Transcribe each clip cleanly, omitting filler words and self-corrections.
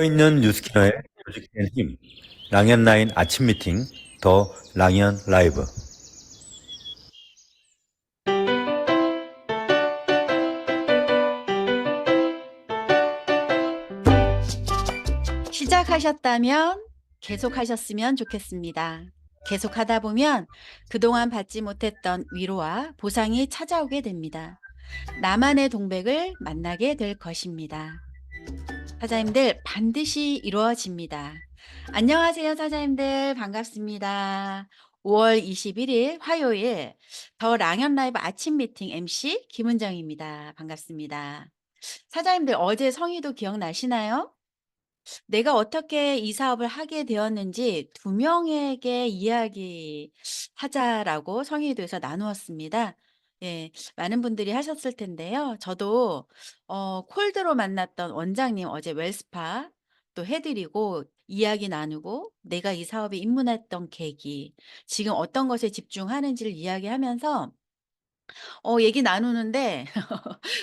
있는 뉴스캐너의 조직된 힘, 랑앤라인 아침 미팅, 더 랑앤 라이브. 시작하셨다면 계속하셨으면 좋겠습니다. 계속하다 보면 그동안 받지 못했던 위로와 보상이 찾아오게 됩니다. 나만의 동백을 만나게 될 것입니다. 사장님들 반드시 이루어집니다. 안녕하세요, 사장님들. 반갑습니다. 5월 21일 화요일 더 랑연 라이브 아침 미팅 MC 김은정입니다. 반갑습니다. 사장님들 어제 성의도 기억나시나요? 내가 어떻게 이 사업을 하게 되었는지 두 명에게 이야기하자라고 성의도에서 나누었습니다. 예, 많은 분들이 하셨을 텐데요. 저도 콜드로 만났던 원장님 어제 웰스파 또 해드리고 이야기 나누고 내가 이 사업에 입문했던 계기, 지금 어떤 것에 집중하는지를 이야기하면서 얘기 나누는데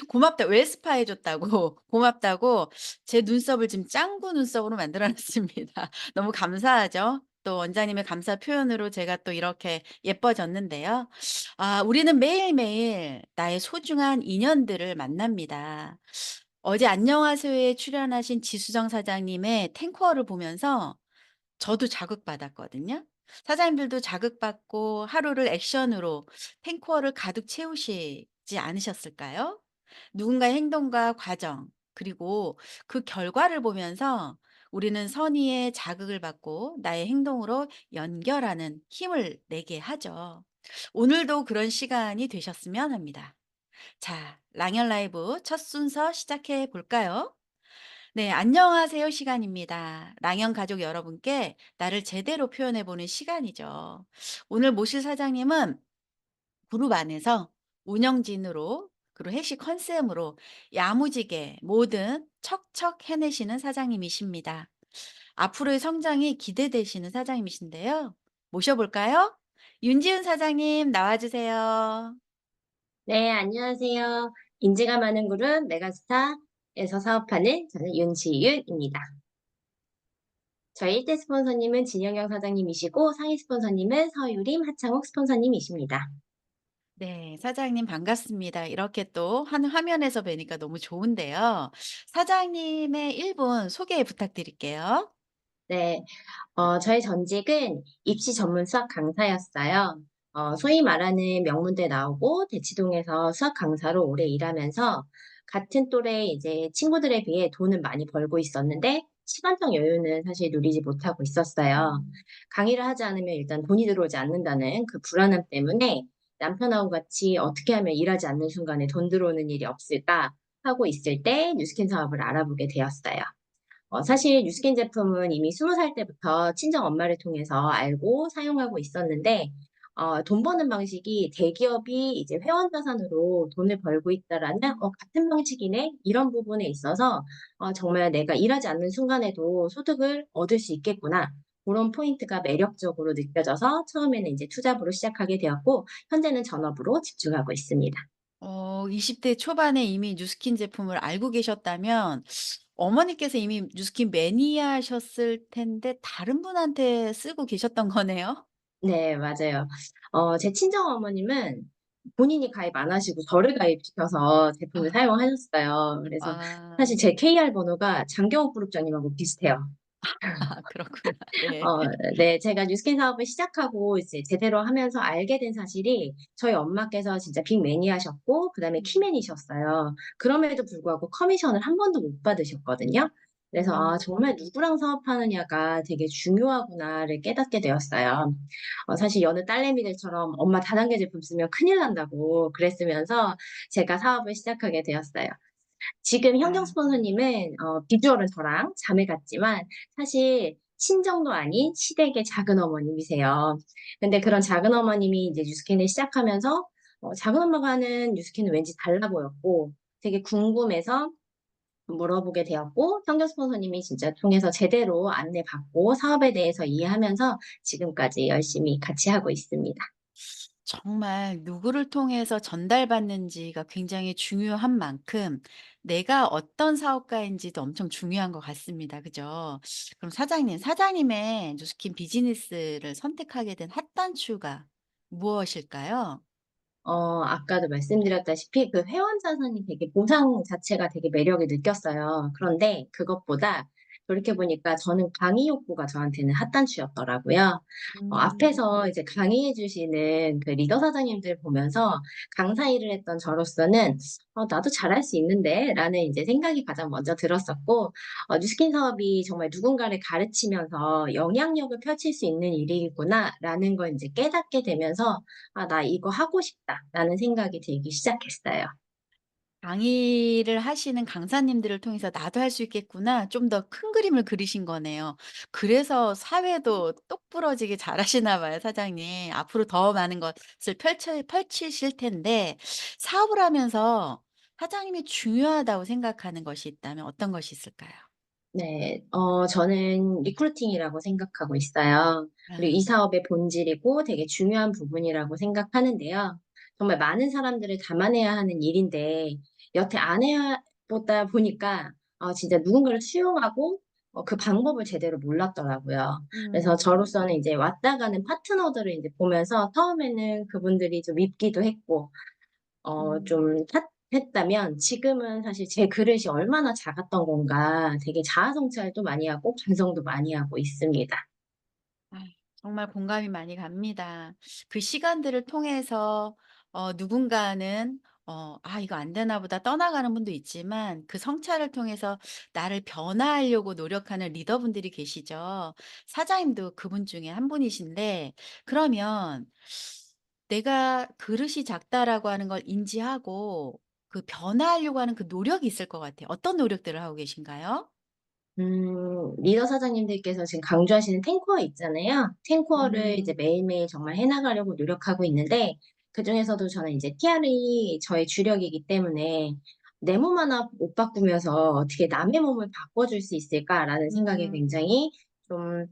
고맙다. 웰스파 해 줬다고 고맙다고 제 눈썹을 지금 짱구 눈썹으로 만들어 놨습니다. 너무 감사하죠. 또 원장님의 감사 표현으로 제가 또 이렇게 예뻐졌는데요. 아, 우리는 매일매일 나의 소중한 인연들을 만납니다. 어제 안녕하세요에 출연하신 지수정 사장님의 탱커를 보면서 저도 자극받았거든요. 사장님들도 자극받고 하루를 액션으로 탱크어를 가득 채우시지 않으셨을까요? 누군가의 행동과 과정, 그리고 그 결과를 보면서 우리는 선의의 자극을 받고 나의 행동으로 연결하는 힘을 내게 하죠. 오늘도 그런 시간이 되셨으면 합니다. 자, 랑연 라이브 첫 순서 시작해 볼까요? 네, 안녕하세요 시간입니다. 랑연 가족 여러분께 나를 제대로 표현해 보는 시간이죠. 오늘 모실 사장님은 그룹 안에서 운영진으로 그리고 해시 컨셉으로 야무지게 뭐든 척척 해내시는 사장님이십니다. 앞으로의 성장이 기대되시는 사장님이신데요. 모셔볼까요? 윤지은 사장님 나와주세요. 네, 안녕하세요. 인지가 많은 그룹 메가스타에서 사업하는 저는 윤지윤입니다. 저희 1대 스폰서님은 진영영 사장님이시고 상위 스폰서님은 서유림, 하창욱 스폰서님이십니다. 네, 사장님 반갑습니다. 이렇게 또 한 화면에서 뵈니까 너무 좋은데요. 사장님의 1분 소개 부탁드릴게요. 네, 저희 전직은 입시 전문 수학 강사였어요. 소위 말하는 명문대 나오고 대치동에서 수학 강사로 오래 일하면서 같은 또래 이제 친구들에 비해 돈은 많이 벌고 있었는데 시간적 여유는 사실 누리지 못하고 있었어요. 강의를 하지 않으면 일단 돈이 들어오지 않는다는 그 불안함 때문에 남편하고 같이 어떻게 하면 일하지 않는 순간에 돈 들어오는 일이 없을까 하고 있을 때 뉴스킨 사업을 알아보게 되었어요. 사실 뉴스킨 제품은 이미 20살 때부터 친정 엄마를 통해서 알고 사용하고 있었는데, 돈 버는 방식이 대기업이 이제 회원 자산으로 돈을 벌고 있다라는, 같은 방식이네? 이런 부분에 있어서, 정말 내가 일하지 않는 순간에도 소득을 얻을 수 있겠구나. 그런 포인트가 매력적으로 느껴져서 처음에는 이제 투잡으로 시작하게 되었고, 현재는 전업으로 집중하고 있습니다. 20대 초반에 이미 뉴스킨 제품을 알고 계셨다면 어머니께서 이미 뉴스킨 매니아셨을 텐데 다른 분한테 쓰고 계셨던 거네요? 네, 맞아요. 제 친정 어머님은 본인이 가입 안 하시고 저를 가입시켜서 제품을 사용하셨어요. 그래서 사실 아. 제 KR 번호가 장경욱 그룹장님하고 비슷해요. 아, 그렇구나. 네. 어, 네, 제가 뉴스킨 사업을 시작하고 이제 제대로 하면서 알게 된 사실이 저희 엄마께서 진짜 빅 매니아셨고, 그 다음에 음. 키맨이셨어요. 그럼에도 불구하고 커미션을 한 번도 못 받으셨거든요. 그래서 음. 정말 누구랑 사업하느냐가 되게 중요하구나를 깨닫게 되었어요. 사실 여느 딸내미들처럼 엄마 다단계 제품 쓰면 큰일 난다고 그랬으면서 제가 사업을 시작하게 되었어요. 지금 현경 아. 스폰서님은 비주얼은 저랑 자매 같지만 사실 친정도 아닌 시댁의 작은 어머님이세요. 근데 그런 작은 어머님이 이제 뉴스캔을 시작하면서 작은 엄마가 하는 뉴스캔은 왠지 달라 보였고 되게 궁금해서 물어보게 되었고 현경 스폰서님이 진짜 통해서 제대로 안내받고 사업에 대해서 이해하면서 지금까지 열심히 같이 하고 있습니다. 정말 누구를 통해서 전달받는지가 굉장히 중요한 만큼 내가 어떤 사업가인지도 엄청 중요한 것 같습니다. 그죠? 그럼 사장님의 뉴스킨 비즈니스를 선택하게 된 핫단추가 무엇일까요? 아까도 말씀드렸다시피 그 회원 자산이 되게 보상 자체가 되게 매력을 느꼈어요. 그런데 그것보다 돌이켜보니까 저는 강의 욕구가 저한테는 핫단추였더라고요. 음. 앞에서 이제 강의해 주시는 그 리더 사장님들 보면서 강사 일을 했던 저로서는 나도 잘할 수 있는데 라는 이제 생각이 가장 먼저 들었었고, 뉴스킨 사업이 정말 누군가를 가르치면서 영향력을 펼칠 수 있는 일이구나 라는 걸 이제 깨닫게 되면서 '아 나 이거 하고 싶다.'라는 생각이 들기 시작했어요. 강의를 하시는 강사님들을 통해서 '나도 할 수 있겠구나.' 좀 더 큰 그림을 그리신 거네요. 그래서 사회도 똑부러지게 잘하시나 봐요, 사장님. 앞으로 더 많은 것을 펼치실 텐데 사업을 하면서 사장님이 중요하다고 생각하는 것이 있다면 어떤 것이 있을까요? 네. 저는 리크루팅이라고 생각하고 있어요. 그리고 이 아. 사업의 본질이고 되게 중요한 부분이라고 생각하는데요. 정말 많은 사람들을 담아내야 하는 일인데 여태 안 해 보다 보니까 진짜 누군가를 수용하고 그 방법을 제대로 몰랐더라고요. 그래서 음. 저로서는 이제 왔다 가는 파트너들을 이제 보면서 처음에는 그분들이 좀 밉기도 했고 음. 좀 탓했다면 지금은 사실 제 그릇이 얼마나 작았던 건가 되게 자아 성찰도 많이 하고 반성도 많이 하고 있습니다. 아 정말 공감이 많이 갑니다. 그 시간들을 통해서 누군가는 '아 이거 안 되나 보다.' 떠나가는 분도 있지만 그 성찰을 통해서 나를 변화하려고 노력하는 리더분들이 계시죠. 사장님도 그분 중에 한 분이신데 그러면 내가 '그릇이 작다.'라고 하는 걸 인지하고 그 변화하려고 하는 그 노력이 있을 것 같아요. 어떤 노력들을 하고 계신가요? 리더 사장님들께서 지금 강조하시는 탱코어 있잖아요. 탱코어를 이제 음. 매일매일 정말 해 나가려고 노력하고 있는데 그중에서도 저는 이제 TR이 저의 주력이기 때문에 '내 몸 하나 못 바꾸면서 어떻게 남의 몸을 바꿔줄 수 있을까?'라는 생각에 음. 굉장히 좀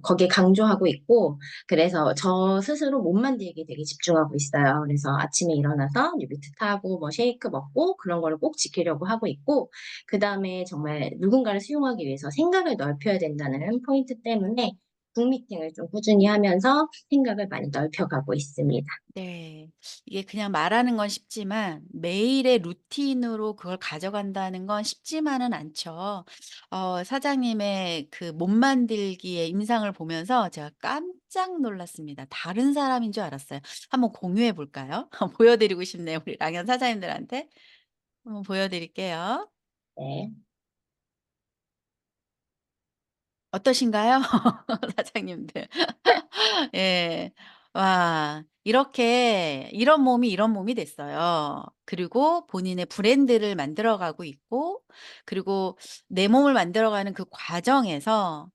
거기에 강조하고 있고, 그래서 저 스스로 몸 만들기에 되게 집중하고 있어요. 그래서 아침에 일어나서 뮤비트 타고 뭐 쉐이크 먹고 그런 거를 꼭 지키려고 하고 있고, 그다음에 정말 누군가를 수용하기 위해서 생각을 넓혀야 된다는 포인트 때문에 북 미팅을 좀 꾸준히 하면서 생각을 많이 넓혀가고 있습니다. 네. 이게 그냥 말하는 건 쉽지만 매일의 루틴으로 그걸 가져간다는 건 쉽지만은 않죠. 사장님의 그 몸 만들기의 임상을 보면서 제가 깜짝 놀랐습니다. 다른 사람인 줄 알았어요. 한번 공유해 볼까요? 보여 드리고 싶네요, 우리 랑연 사장님들한테. 한번 보여 드릴게요. 네. 어떠신가요? 사장님들. 예. 와 이렇게 이런 몸이 됐어요. 그리고 본인의 브랜드를 만들어 가고 있고 그리고 내 몸을 만들어 가는 그 과정에서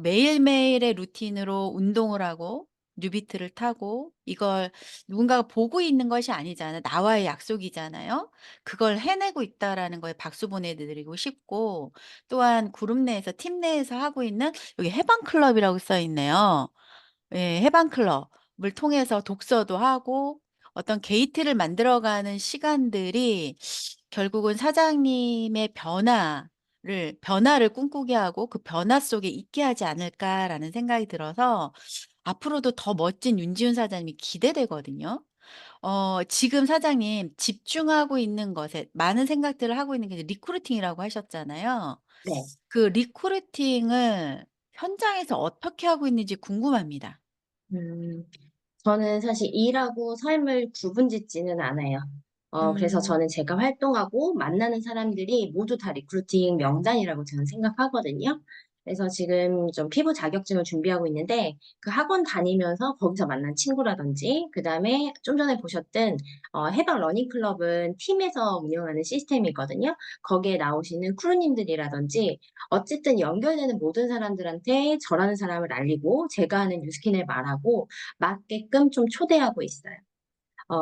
매일매일의 루틴으로 운동을 하고 뉴비트를 타고 이걸 누군가가 보고 있는 것이 아니잖아요. 나와의 약속이잖아요. 그걸 해내고 있다라는 거에 박수 보내 드리고 싶고 또한 그룹 내에서 팀 내에서 하고 있는 여기 해방 클럽이라고 써 있네요. 예. 해방 클럽을 통해서 독서도 하고 어떤 게이트를 만들어가는 시간들이 결국은 사장님의 변화를 꿈꾸게 하고 그 변화 속에 있게 하지 않을까라는 생각이 들어서 앞으로도 더 멋진 윤지훈 사장님이 기대되거든요. 지금 사장님 집중하고 있는 것에 많은 생각들을 하고 있는 게 이제 리크루팅이라고 하셨잖아요. 네. 그 리크루팅을 현장에서 어떻게 하고 있는지 궁금합니다. 음. 저는 사실 일하고 삶을 구분짓지는 않아요. 그래서 음. 저는 제가 활동하고 만나는 사람들이 모두 다 리크루팅 명단이라고 저는 생각하거든요. 그래서 지금 좀 피부 자격증을 준비하고 있는데 그 학원 다니면서 거기서 만난 친구라든지 그다음에 좀 전에 보셨던 해방 러닝 클럽은 팀에서 운영하는 시스템이거든요. 거기에 나오시는 크루님들이라든지 어쨌든 연결되는 모든 사람들한테 저라는 사람을 알리고 제가 하는 뉴스킨을 말하고 맞게끔 좀 초대하고 있어요.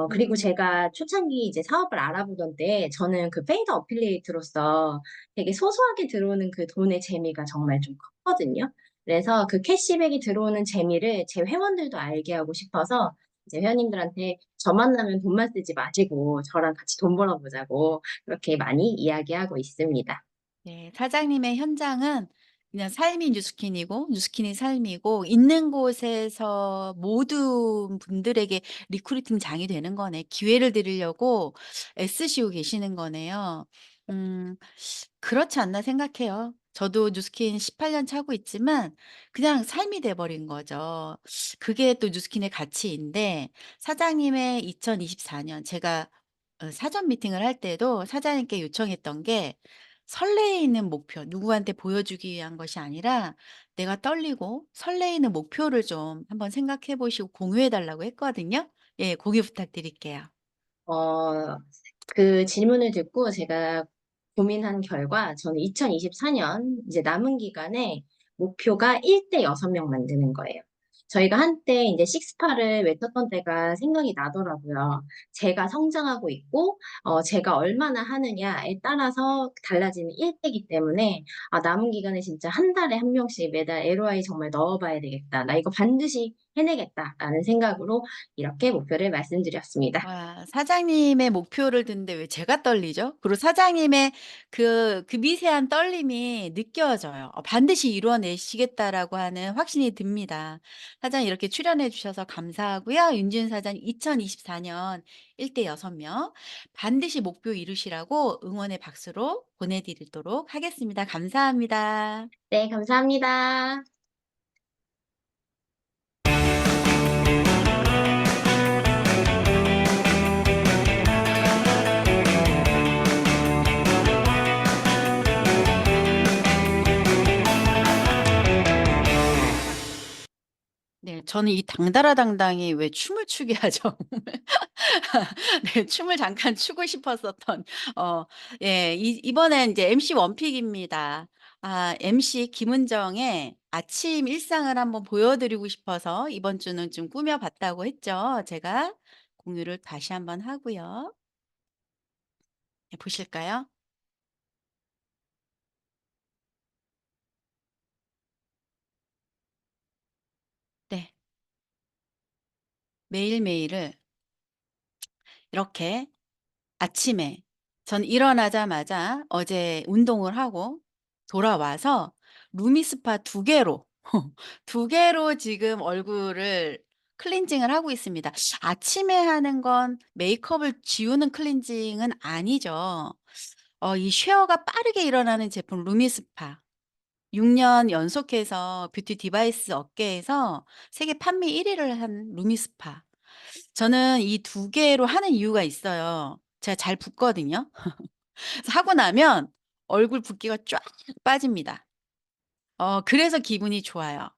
그리고 음. 제가 초창기 이제 사업을 알아보던 때 저는 그 페이드 어필리에이트로서 되게 소소하게 들어오는 그 돈의 재미가 정말 좀 컸거든요. 그래서 그 캐시백이 들어오는 재미를 제 회원들도 알게 하고 싶어서 이제 회원님들한테 "저 만나면 돈만 쓰지 마시고 저랑 같이 돈 벌어 보자고." 그렇게 많이 이야기하고 있습니다. 네. 사장님의 현장은 그냥 삶이 뉴스킨이고 뉴스킨이 삶이고 있는 곳에서 모든 분들에게 리크루팅장이 되는 거네. 기회를 드리려고 애쓰시고 계시는 거네요. 음 그렇지 않나 생각해요. 저도 뉴스킨 18년 차고 있지만 그냥 삶이 돼 버린 거죠. 그게 또 뉴스킨의 가치인데 사장님의 2024년 제가 사전 미팅을 할 때도 사장님께 요청했던 게 설레이는 목표, 누구한테 보여주기 위한 것이 아니라 내가 떨리고 설레이는 목표를 좀 한번 생각해 보시고 공유해 달라고 했거든요. 예, 공유 부탁드릴게요. 어 그 질문을 듣고 제가 고민한 결과 저는 2024년 이제 남은 기간에 목표가 1대 6명 만드는 거예요. 저희가 한때 인제 식스파를 외쳤던 때가 생각이 나더라고요. 제가 성장하고 있고 제가 얼마나 하느냐에 따라서 달라지는 1 대이기 때문에 '아 남은 기간에 진짜 한 달에 한 명씩 매달 LOI 정말 넣어 봐야 되겠다. 나 이거 반드시 해내겠다.'라는 생각으로 이렇게 목표를 말씀드렸습니다. 와, 사장님의 목표를 듣는데 왜 제가 떨리죠? 그리고 사장님의 그 미세한 떨림이 느껴져요. '반드시 이뤄내시겠다.'라고 하는 확신이 듭니다. 사장님 이렇게 출연해 주셔서 감사하고요. 윤지은 사장님 2024년 1대 6 명 반드시 목표 이루시라고 응원의 박수로 보내 드리도록 하겠습니다. 감사합니다. 네 감사합니다. 네. 저는 이 당달아당당이 왜 춤을 추게 하죠? 네. 춤을 잠깐 추고 싶었었던 어 이번엔 이제 MC 원픽입니다. MC 김은정의 아침 일상을 한번 보여 드리고 싶어서 이번 주는 좀 꾸며 봤다고 했죠. 제가 공유를 다시 한번 하고요. 네, 보실까요? 네. 매일매일을 이렇게 아침에 전 일어나자마자 어제 운동을 하고 돌아와서 루미스파 2개로 2개로 지금 얼굴을 클렌징을 하고 있습니다. 아침에 하는 건 메이크업을 지우는 클렌징은 아니죠. 이 쉐어가 빠르게 일어나는 제품 루미스파. 6년 연속해서 뷰티 디바이스 업계에서 세계 판매 1 위를 한 루미스파. 저는 이 2개로 하는 이유가 있어요. 제가 잘 붓거든요. 그래서 하고 나면 얼굴 붓기가 쫙 빠집니다. 그래서 기분이 좋아요.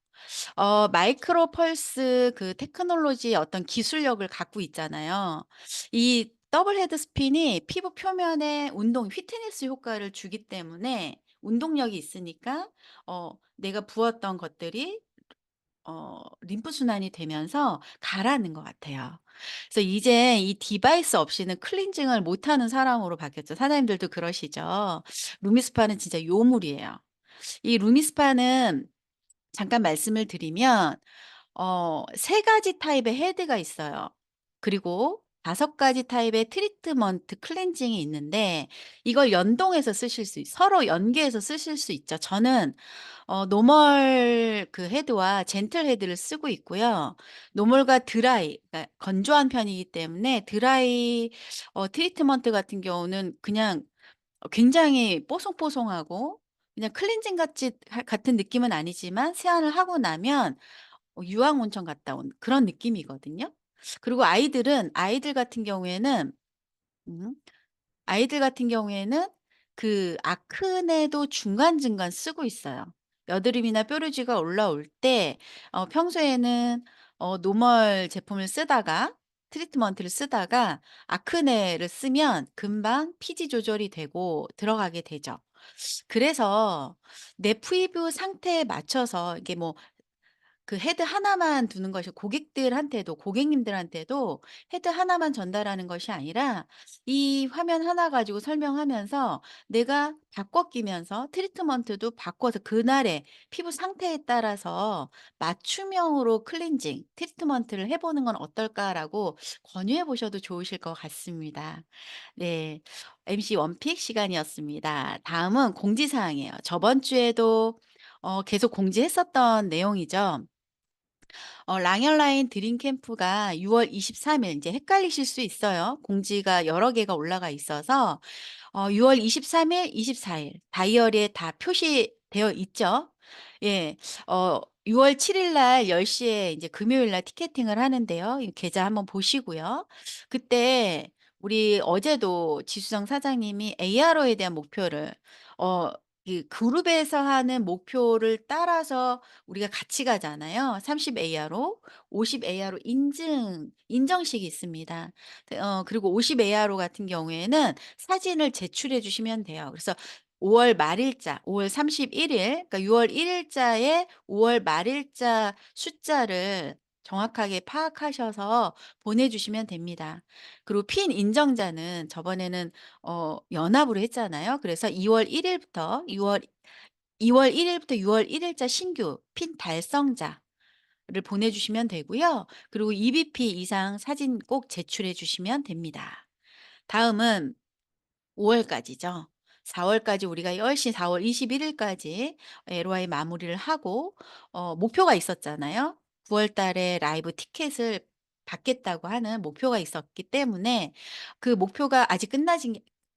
마이크로 펄스 그 테크놀로지의 어떤 기술력을 갖고 있잖아요. 이 더블 헤드 스핀이 피부 표면에 운동 휘트니스 효과를 주기 때문에 운동력이 있으니까 내가 부었던 것들이 림프 순환이 되면서 가라앉는 것 같아요. 그래서 이제 이 디바이스 없이는 클렌징을 못하는 사람으로 바뀌었죠. 사장님들도 그러시죠. 루미스파는 진짜 요물이에요. 이 루미스파는 잠깐 말씀을 드리면 3 가지 타입의 헤드가 있어요. 그리고 5 가지 타입의 트리트먼트 클렌징이 있는데 이걸 연동해서 쓰실 수 서로 연계해서 쓰실 수 있죠. 저는 노멀 그 헤드와 젠틀 헤드를 쓰고 있고요. 노멀과 드라이 그러니까 건조한 편이기 때문에 드라이 트리트먼트 같은 경우는 그냥 굉장히 뽀송뽀송하고 그냥 클렌징 같은 느낌은 아니지만 세안을 하고 나면 유황 온천 갔다 온 그런 느낌이거든요. 그리고 아이들 같은 경우에는 음 아이들 같은 경우에는 그 아크네도 중간중간 쓰고 있어요. 여드름이나 뾰루지가 올라올 때 평소에는 노멀 제품을 쓰다가 트리트먼트를 쓰다가 아크네를 쓰면 금방 피지 조절이 되고 들어가게 되죠. 그래서 내 피부 상태에 맞춰서 이게 뭐 그 헤드 하나만 두는 것이 고객님들한테도 헤드 하나만 전달하는 것이 아니라 이 화면 하나 가지고 설명하면서 내가 바꿔 끼면서 트리트먼트도 바꿔서 그날의 피부 상태에 따라서 맞춤형으로 클렌징 트리트먼트를 해 보는 건 어떨까라고 권유해 보셔도 좋으실 것 같습니다. 네. MC 원픽 시간이었습니다. 다음은 공지사항이에요. 저번 주에도 계속 공지했었던 내용이죠. 랑얼라인 드림 캠프가 6월 23일 이제 헷갈리실 수 있어요. 공지가 여러 개가 올라가 있어서 6월 23일, 24일 다이어리에 다 표시되어 있죠. 예. 6월 7일 날 10 시에 이제 금요일 날 티켓팅을 하는데요. 이 계좌 한번 보시고요. 그때 우리 어제도 지수정 사장님이 ARO에 대한 목표를 어 이 그룹에서 하는 목표를 따라서 우리가 같이 가잖아요. 30 ARO, 50 ARO 인정식이 있습니다. 그리고 50 ARO 같은 경우에는 사진을 제출해 주시면 돼요. 그래서 5월 말일자, 5월 31일, 그러니까 6월 1일자에 5월 말일자 숫자를 정확하게 파악하셔서 보내주시면 됩니다. 그리고 핀 인정자는 저번에는 연합으로 했잖아요. 그래서 2월 1일부터 6월 1일자 신규 핀 달성자를 보내주시면 되고요. 그리고 EBP 이상 사진 꼭 제출해 주시면 됩니다. 다음은 5월까지죠. 4월까지 우리가 열심히 4월 21일까지 LOI 마무리를 하고 목표가 있었잖아요. 9월 달에 라이브 티켓을 받겠다고 하는 목표가 있었기 때문에 그 목표가 아직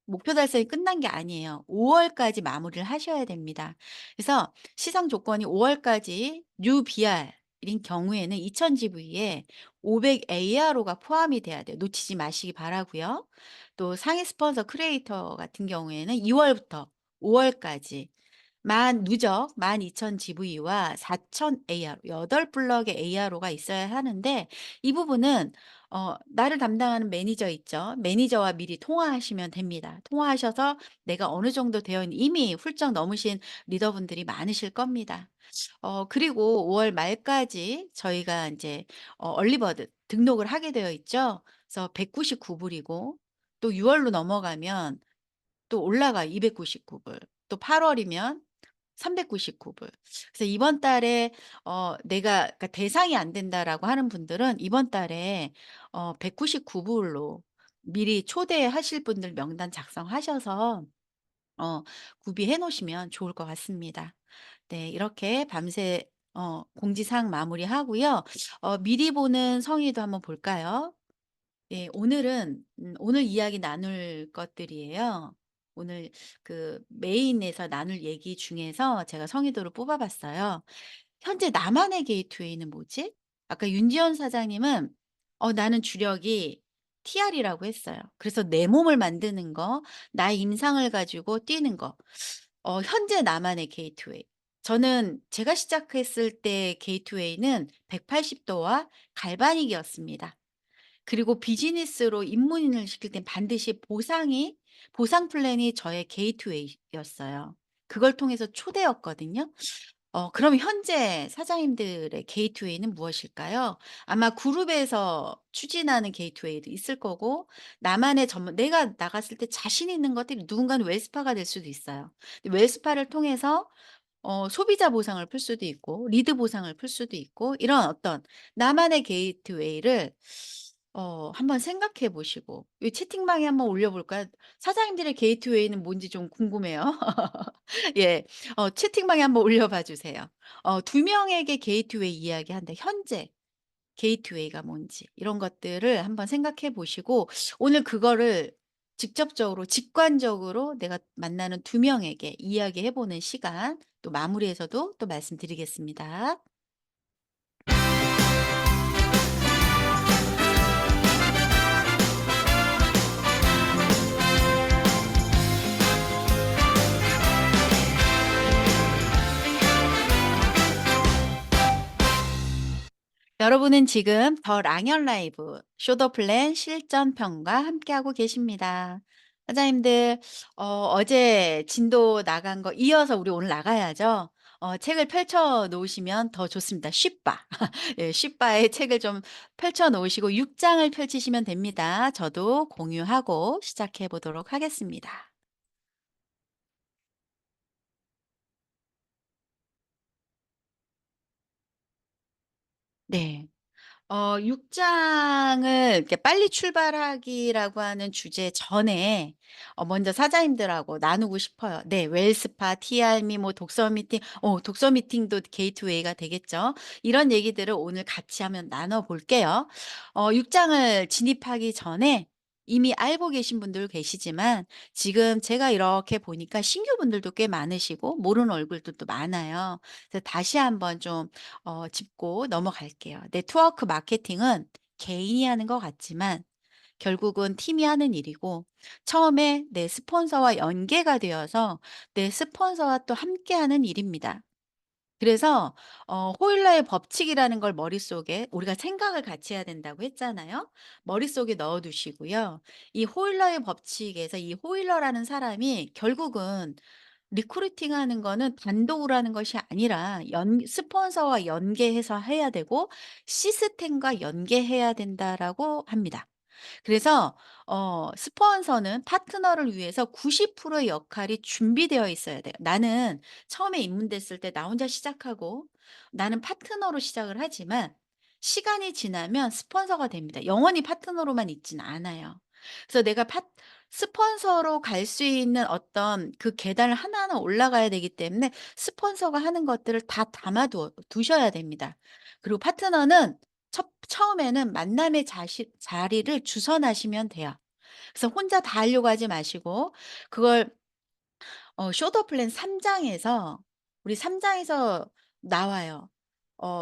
목표 달성이 끝난 게 아니에요. 5월까지 마무리를 하셔야 됩니다. 그래서 시상 조건이 5월까지 뉴 BR인 경우에는 2000GV에 500 ARO가 포함이 돼야 돼요. 놓치지 마시기 바라고요. 또 상위 스폰서 크리에이터 같은 경우에는 2월부터 5월까지 누적 12,000 GV와 4,000 AR, 8블럭의 ARO가 있어야 하는데 이 부분은 나를 담당하는 매니저 있죠. 매니저와 미리 통화하시면 됩니다. 통화하셔서 내가 어느 정도 되어 있는 이미 훌쩍 넘으신 리더분들이 많으실 겁니다. 그리고 5월 말까지 저희가 이제 얼리버드 등록을 하게 되어 있죠. 그래서 199불이고 또 6월로 넘어가면 또 올라가요. 299불. 또 8월이면 399불. 그래서 이번 달에 내가 그러니까 대상이 안 된다라고 하는 분들은 이번 달에 199불로 미리 초대하실 분들 명단 작성하셔서 구비해 놓으시면 좋을 것 같습니다. 네. 이렇게 밤새 공지사항 마무리하고요. 미리 보는 성의도 한번 볼까요? 네. 오늘 이야기 나눌 것들이에요. 오늘 그 메인에서 나눌 얘기 중에서 제가 성의도를 뽑아 봤어요. 현재 나만의 게이트웨이는 뭐지? 아까 윤지원 사장님은 나는 주력이 TR이라고 했어요. 그래서 내 몸을 만드는 거, 나의 임상을 가지고 뛰는 거. 현재 나만의 게이트웨이. 저는 제가 시작했을 때 게이트웨이는 180도와 갈바닉이었습니다. 그리고 비즈니스로 입문을 시킬 땐 반드시 보상 플랜이 저의 게이트웨이였어요. 그걸 통해서 초대였거든요. 그럼 현재 사장님들의 게이트웨이는 무엇일까요? 아마 그룹에서 추진하는 게이트웨이도 있을 거고 나만의 전문 내가 나갔을 때 자신 있는 것들이 누군가는 웰스파가 될 수도 있어요. 근데 웰스파를 통해서 소비자 보상을 풀 수도 있고 리드 보상을 풀 수도 있고 이런 어떤 나만의 게이트웨이를 한번 생각해 보시고 이 채팅방에 한번 올려 볼까요? 사장님들의 게이트웨이는 뭔지 좀 궁금해요. 예. 채팅방에 한번 올려 봐 주세요. 2 명에게 게이트웨이 이야기한다. 현재 게이트웨이가 뭔지 이런 것들을 한번 생각해 보시고 오늘 그거를 직접적으로 직관적으로 내가 만나는 2 명에게 이야기해 보는 시간 또 마무리해서도 또 말씀드리겠습니다. 여러분은 지금 더 랑연 라이브 쇼더 플랜 실전 편과 함께하고 계십니다. 사장님들 어제 진도 나간 거 이어서 우리 오늘 나가야죠. 책을 펼쳐 놓으시면 더 좋습니다. 쉽바. 예, 쉽바에 책을 좀 펼쳐 놓으시고 6 장을 펼치시면 됩니다. 저도 공유하고 시작해 보도록 하겠습니다. 네. 6 장을 이렇게 빨리 출발하기라고 하는 주제 전에 먼저 사장님들하고 나누고 싶어요. 네. 웰스파, TR미, 뭐 독서 미팅, 독서 미팅도 게이트웨이가 되겠죠. 이런 얘기들을 오늘 같이 한번 나눠 볼게요. 6 장을 진입하기 전에 이미 알고 계신 분들 계시지만 지금 제가 이렇게 보니까 신규 분들도 꽤 많으시고 모르는 얼굴들도 많아요. 그래서 다시 한번 좀 짚고 넘어갈게요. 네트워크 마케팅은 개인이 하는 것 같지만 결국은 팀이 하는 일이고 처음에 내 스폰서와 연계가 되어서 내 스폰서와 또 함께하는 일입니다. 그래서 호일러의 법칙이라는 걸 머릿속에 우리가 생각을 같이 해야 된다고 했잖아요. 머릿속에 넣어 두시고요. 이 호일러의 법칙에서 이 호일러라는 사람이 결국은 리크루팅하는 거는 단독으로 하는 것이 아니라 연 스폰서와 연계해서 해야 되고 시스템과 연계해야 된다라고 합니다. 그래서 스폰서는 파트너를 위해서 90%의 역할이 준비되어 있어야 돼요. 나는 처음에 입문됐을 때 나 혼자 시작하고 나는 파트너로 시작을 하지만 시간이 지나면 스폰서가 됩니다. 영원히 파트너로만 있지는 않아요. 그래서 내가 파 스폰서로 갈 수 있는 어떤 그 계단을 하나하나 올라가야 되기 때문에 스폰서가 하는 것들을 다 담아 두셔야 됩니다. 그리고 파트너는 처음에는 만남의 자리를 주선하시면 돼요. 그래서 혼자 다 하려고 하지 마시고 그걸 쇼더 플랜 3 장에서 우리 3 장에서 나와요.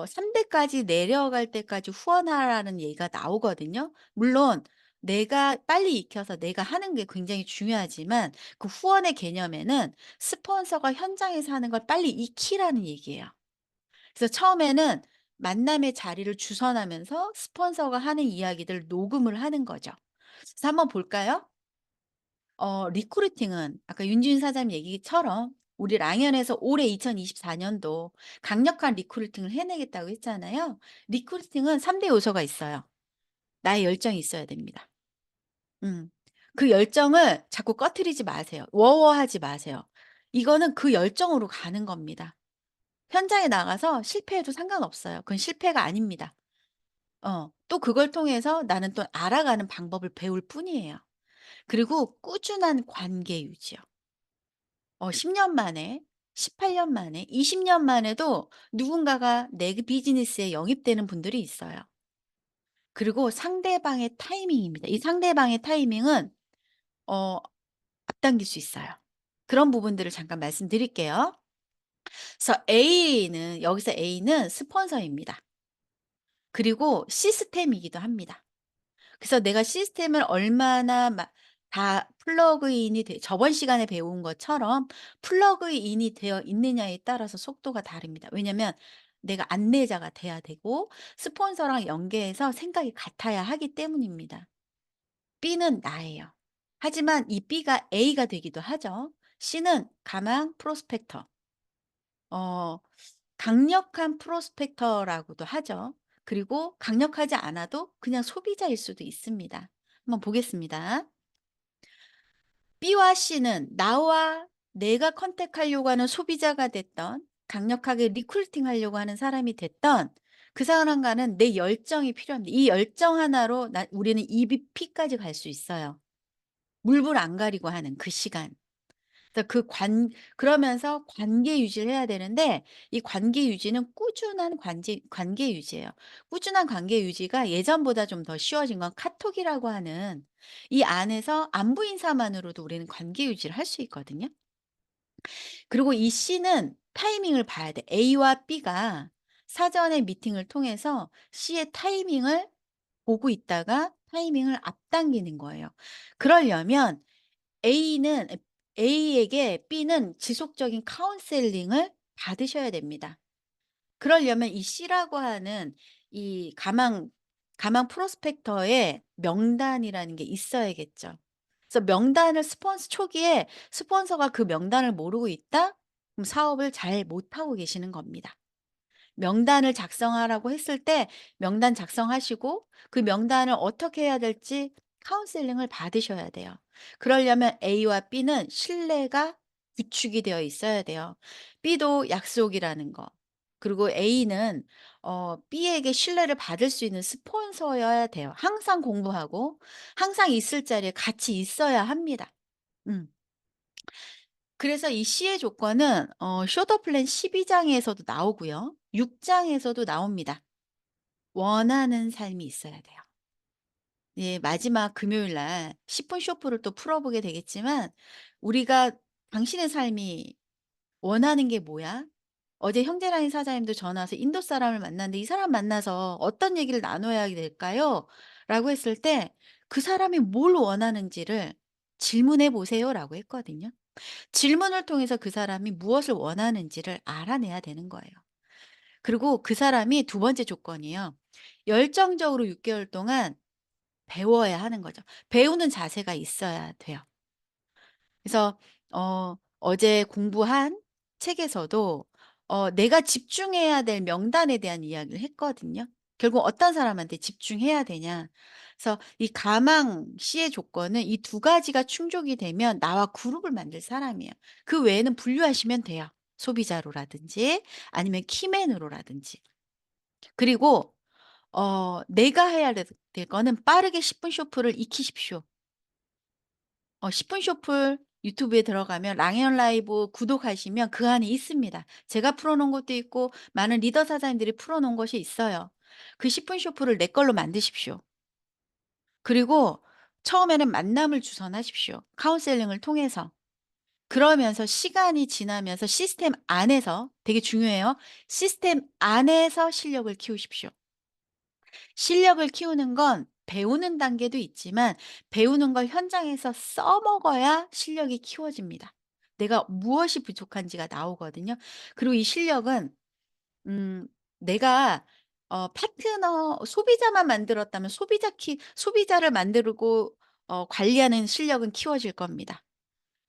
3 대까지 내려갈 때까지 후원하라는 얘기가 나오거든요. 물론 내가 빨리 익혀서 내가 하는 게 굉장히 중요하지만 그 후원의 개념에는 스폰서가 현장에서 하는 걸 빨리 익히라는 얘기예요. 그래서 처음에는 만남의 자리를 주선하면서 스폰서가 하는 이야기들을 녹음을 하는 거죠. 그래서 한번 볼까요? 리크루팅은 아까 윤지윤 사장님 얘기처럼 우리 랑연에서 올해 2024 년도 강력한 리크루팅을 해내겠다고 했잖아요. 리크루팅은 3대 요소가 있어요. 나의 열정이 있어야 됩니다. 음. 그 열정을 자꾸 꺼트리지 마세요. 워워하지 마세요. 이거는 그 열정으로 가는 겁니다. 현장에 나가서 실패해도 상관없어요. 그건 실패가 아닙니다. 또 그걸 통해서 나는 또 알아가는 방법을 배울 뿐이에요. 그리고 꾸준한 관계 유지요. 10년 만에, 18년 만에, 20년 만에도 누군가가 내 비즈니스에 영입되는 분들이 있어요. 그리고 상대방의 타이밍입니다. 이 상대방의 타이밍은 어 앞당길 수 있어요. 그런 부분들을 잠깐 말씀드릴게요. 그래서 여기서 A는 스폰서입니다. 그리고 시스템이기도 합니다. 그래서 내가 시스템을 얼마나 다 플러그인이 저번 시간에 배운 것처럼 플러그인이 되어 있느냐에 따라서 속도가 다릅니다. 왜냐면 내가 안내자가 돼야 되고 스폰서랑 연계해서 생각이 같아야 하기 때문입니다. B는 나예요. 하지만 이 B가 A가 되기도 하죠. C는 가망 프로스펙터. 어 강력한 프로스펙터라고도 하죠. 그리고 강력하지 않아도 그냥 소비자일 수도 있습니다. 한번 보겠습니다. B와 C는 나와 내가 컨택하려고 하는 소비자가 됐던 강력하게 리크루팅 하려고 하는 사람이 됐던 그 사람과는 내 열정이 필요합니다. 이 열정 하나로 우리는 EVP까지 갈 수 있어요. 물불 안 가리고 하는 그 시간. 그래서 그러면서 관계 유지를 해야 되는데 이 관계 유지는 꾸준한 관계 유지예요. 꾸준한 관계 유지가 예전보다 좀 더 쉬워진 건 카톡이라고 하는 이 안에서 안부 인사만으로도 우리는 관계 유지를 할 수 있거든요. 그리고 이 C는 타이밍을 봐야 돼. A와 B가 사전에 미팅을 통해서 C의 타이밍을 보고 있다가 타이밍을 앞당기는 거예요. 그러려면 A는 A에게 B는 지속적인 카운셀링을 받으셔야 됩니다. 그러려면 이 C라고 하는 이 가망 프로스펙터의 명단이라는 게 있어야겠죠. 그래서 명단을 초기에 스폰서가 그 명단을 모르고 있다? 그럼 사업을 잘 못하고 계시는 겁니다. 명단을 작성하라고 했을 때 명단 작성하시고 그 명단을 어떻게 해야 될지 카운셀링을 받으셔야 돼요. 그러려면 A와 B는 신뢰가 구축이 되어 있어야 돼요. B도 약속이라는 거. 그리고 A는 B에게 신뢰를 받을 수 있는 스폰서여야 돼요. 항상 공부하고 항상 있을 자리에 같이 있어야 합니다. 음. 그래서 이 C의 조건은 쇼더 플랜 12장에서도 나오고요. 6장에서도 나옵니다. 원하는 삶이 있어야 돼요. 예, 마지막 금요일 날 10분 쇼프를 또 풀어보게 되겠지만 우리가 당신의 삶이 원하는 게 뭐야? 어제 형제라인 사장님도 전화 와서 인도 사람을 만났는데 이 사람 만나서 어떤 얘기를 나눠야 될까요? 라고 했을 때 그 사람이 뭘 원하는지를 질문해 보세요라고 했거든요. 질문을 통해서 그 사람이 무엇을 원하는지를 알아내야 되는 거예요. 그리고 그 사람이 두 번째 조건이에요. 열정적으로 6개월 동안 배워야 하는 거죠. 배우는 자세가 있어야 돼요. 그래서 어제 공부한 책에서도 내가 집중해야 될 명단에 대한 이야기를 했거든요. 결국 어떤 사람한테 집중해야 되냐. 그래서 이 가망 C의 조건은 이 두 가지가 충족이 되면 나와 그룹을 만들 사람이에요. 그 외에는 분류하시면 돼요. 소비자로라든지 아니면 키맨으로라든지. 그리고 내가 해야 될 거는 빠르게 10분 쇼프를 익히십시오. 10분 쇼플 유튜브에 들어가면 랑앤 라이브 구독하시면 그 안에 있습니다. 제가 풀어 놓은 것도 있고 많은 리더 사장님들이 풀어 놓은 것이 있어요. 그 10분 쇼프를 내 걸로 만드십시오. 그리고 처음에는 만남을 주선하십시오. 카운셀링을 통해서. 그러면서 시간이 지나면서 시스템 안에서 되게 중요해요. 시스템 안에서 실력을 키우십시오. 실력을 키우는 건 배우는 단계도 있지만 배우는 걸 현장에서 써먹어야 실력이 키워집니다. 내가 무엇이 부족한지가 나오거든요. 그리고 이 실력은 음 내가 파트너 소비자만 만들었다면 소비자를 만들고 관리하는 실력은 키워질 겁니다.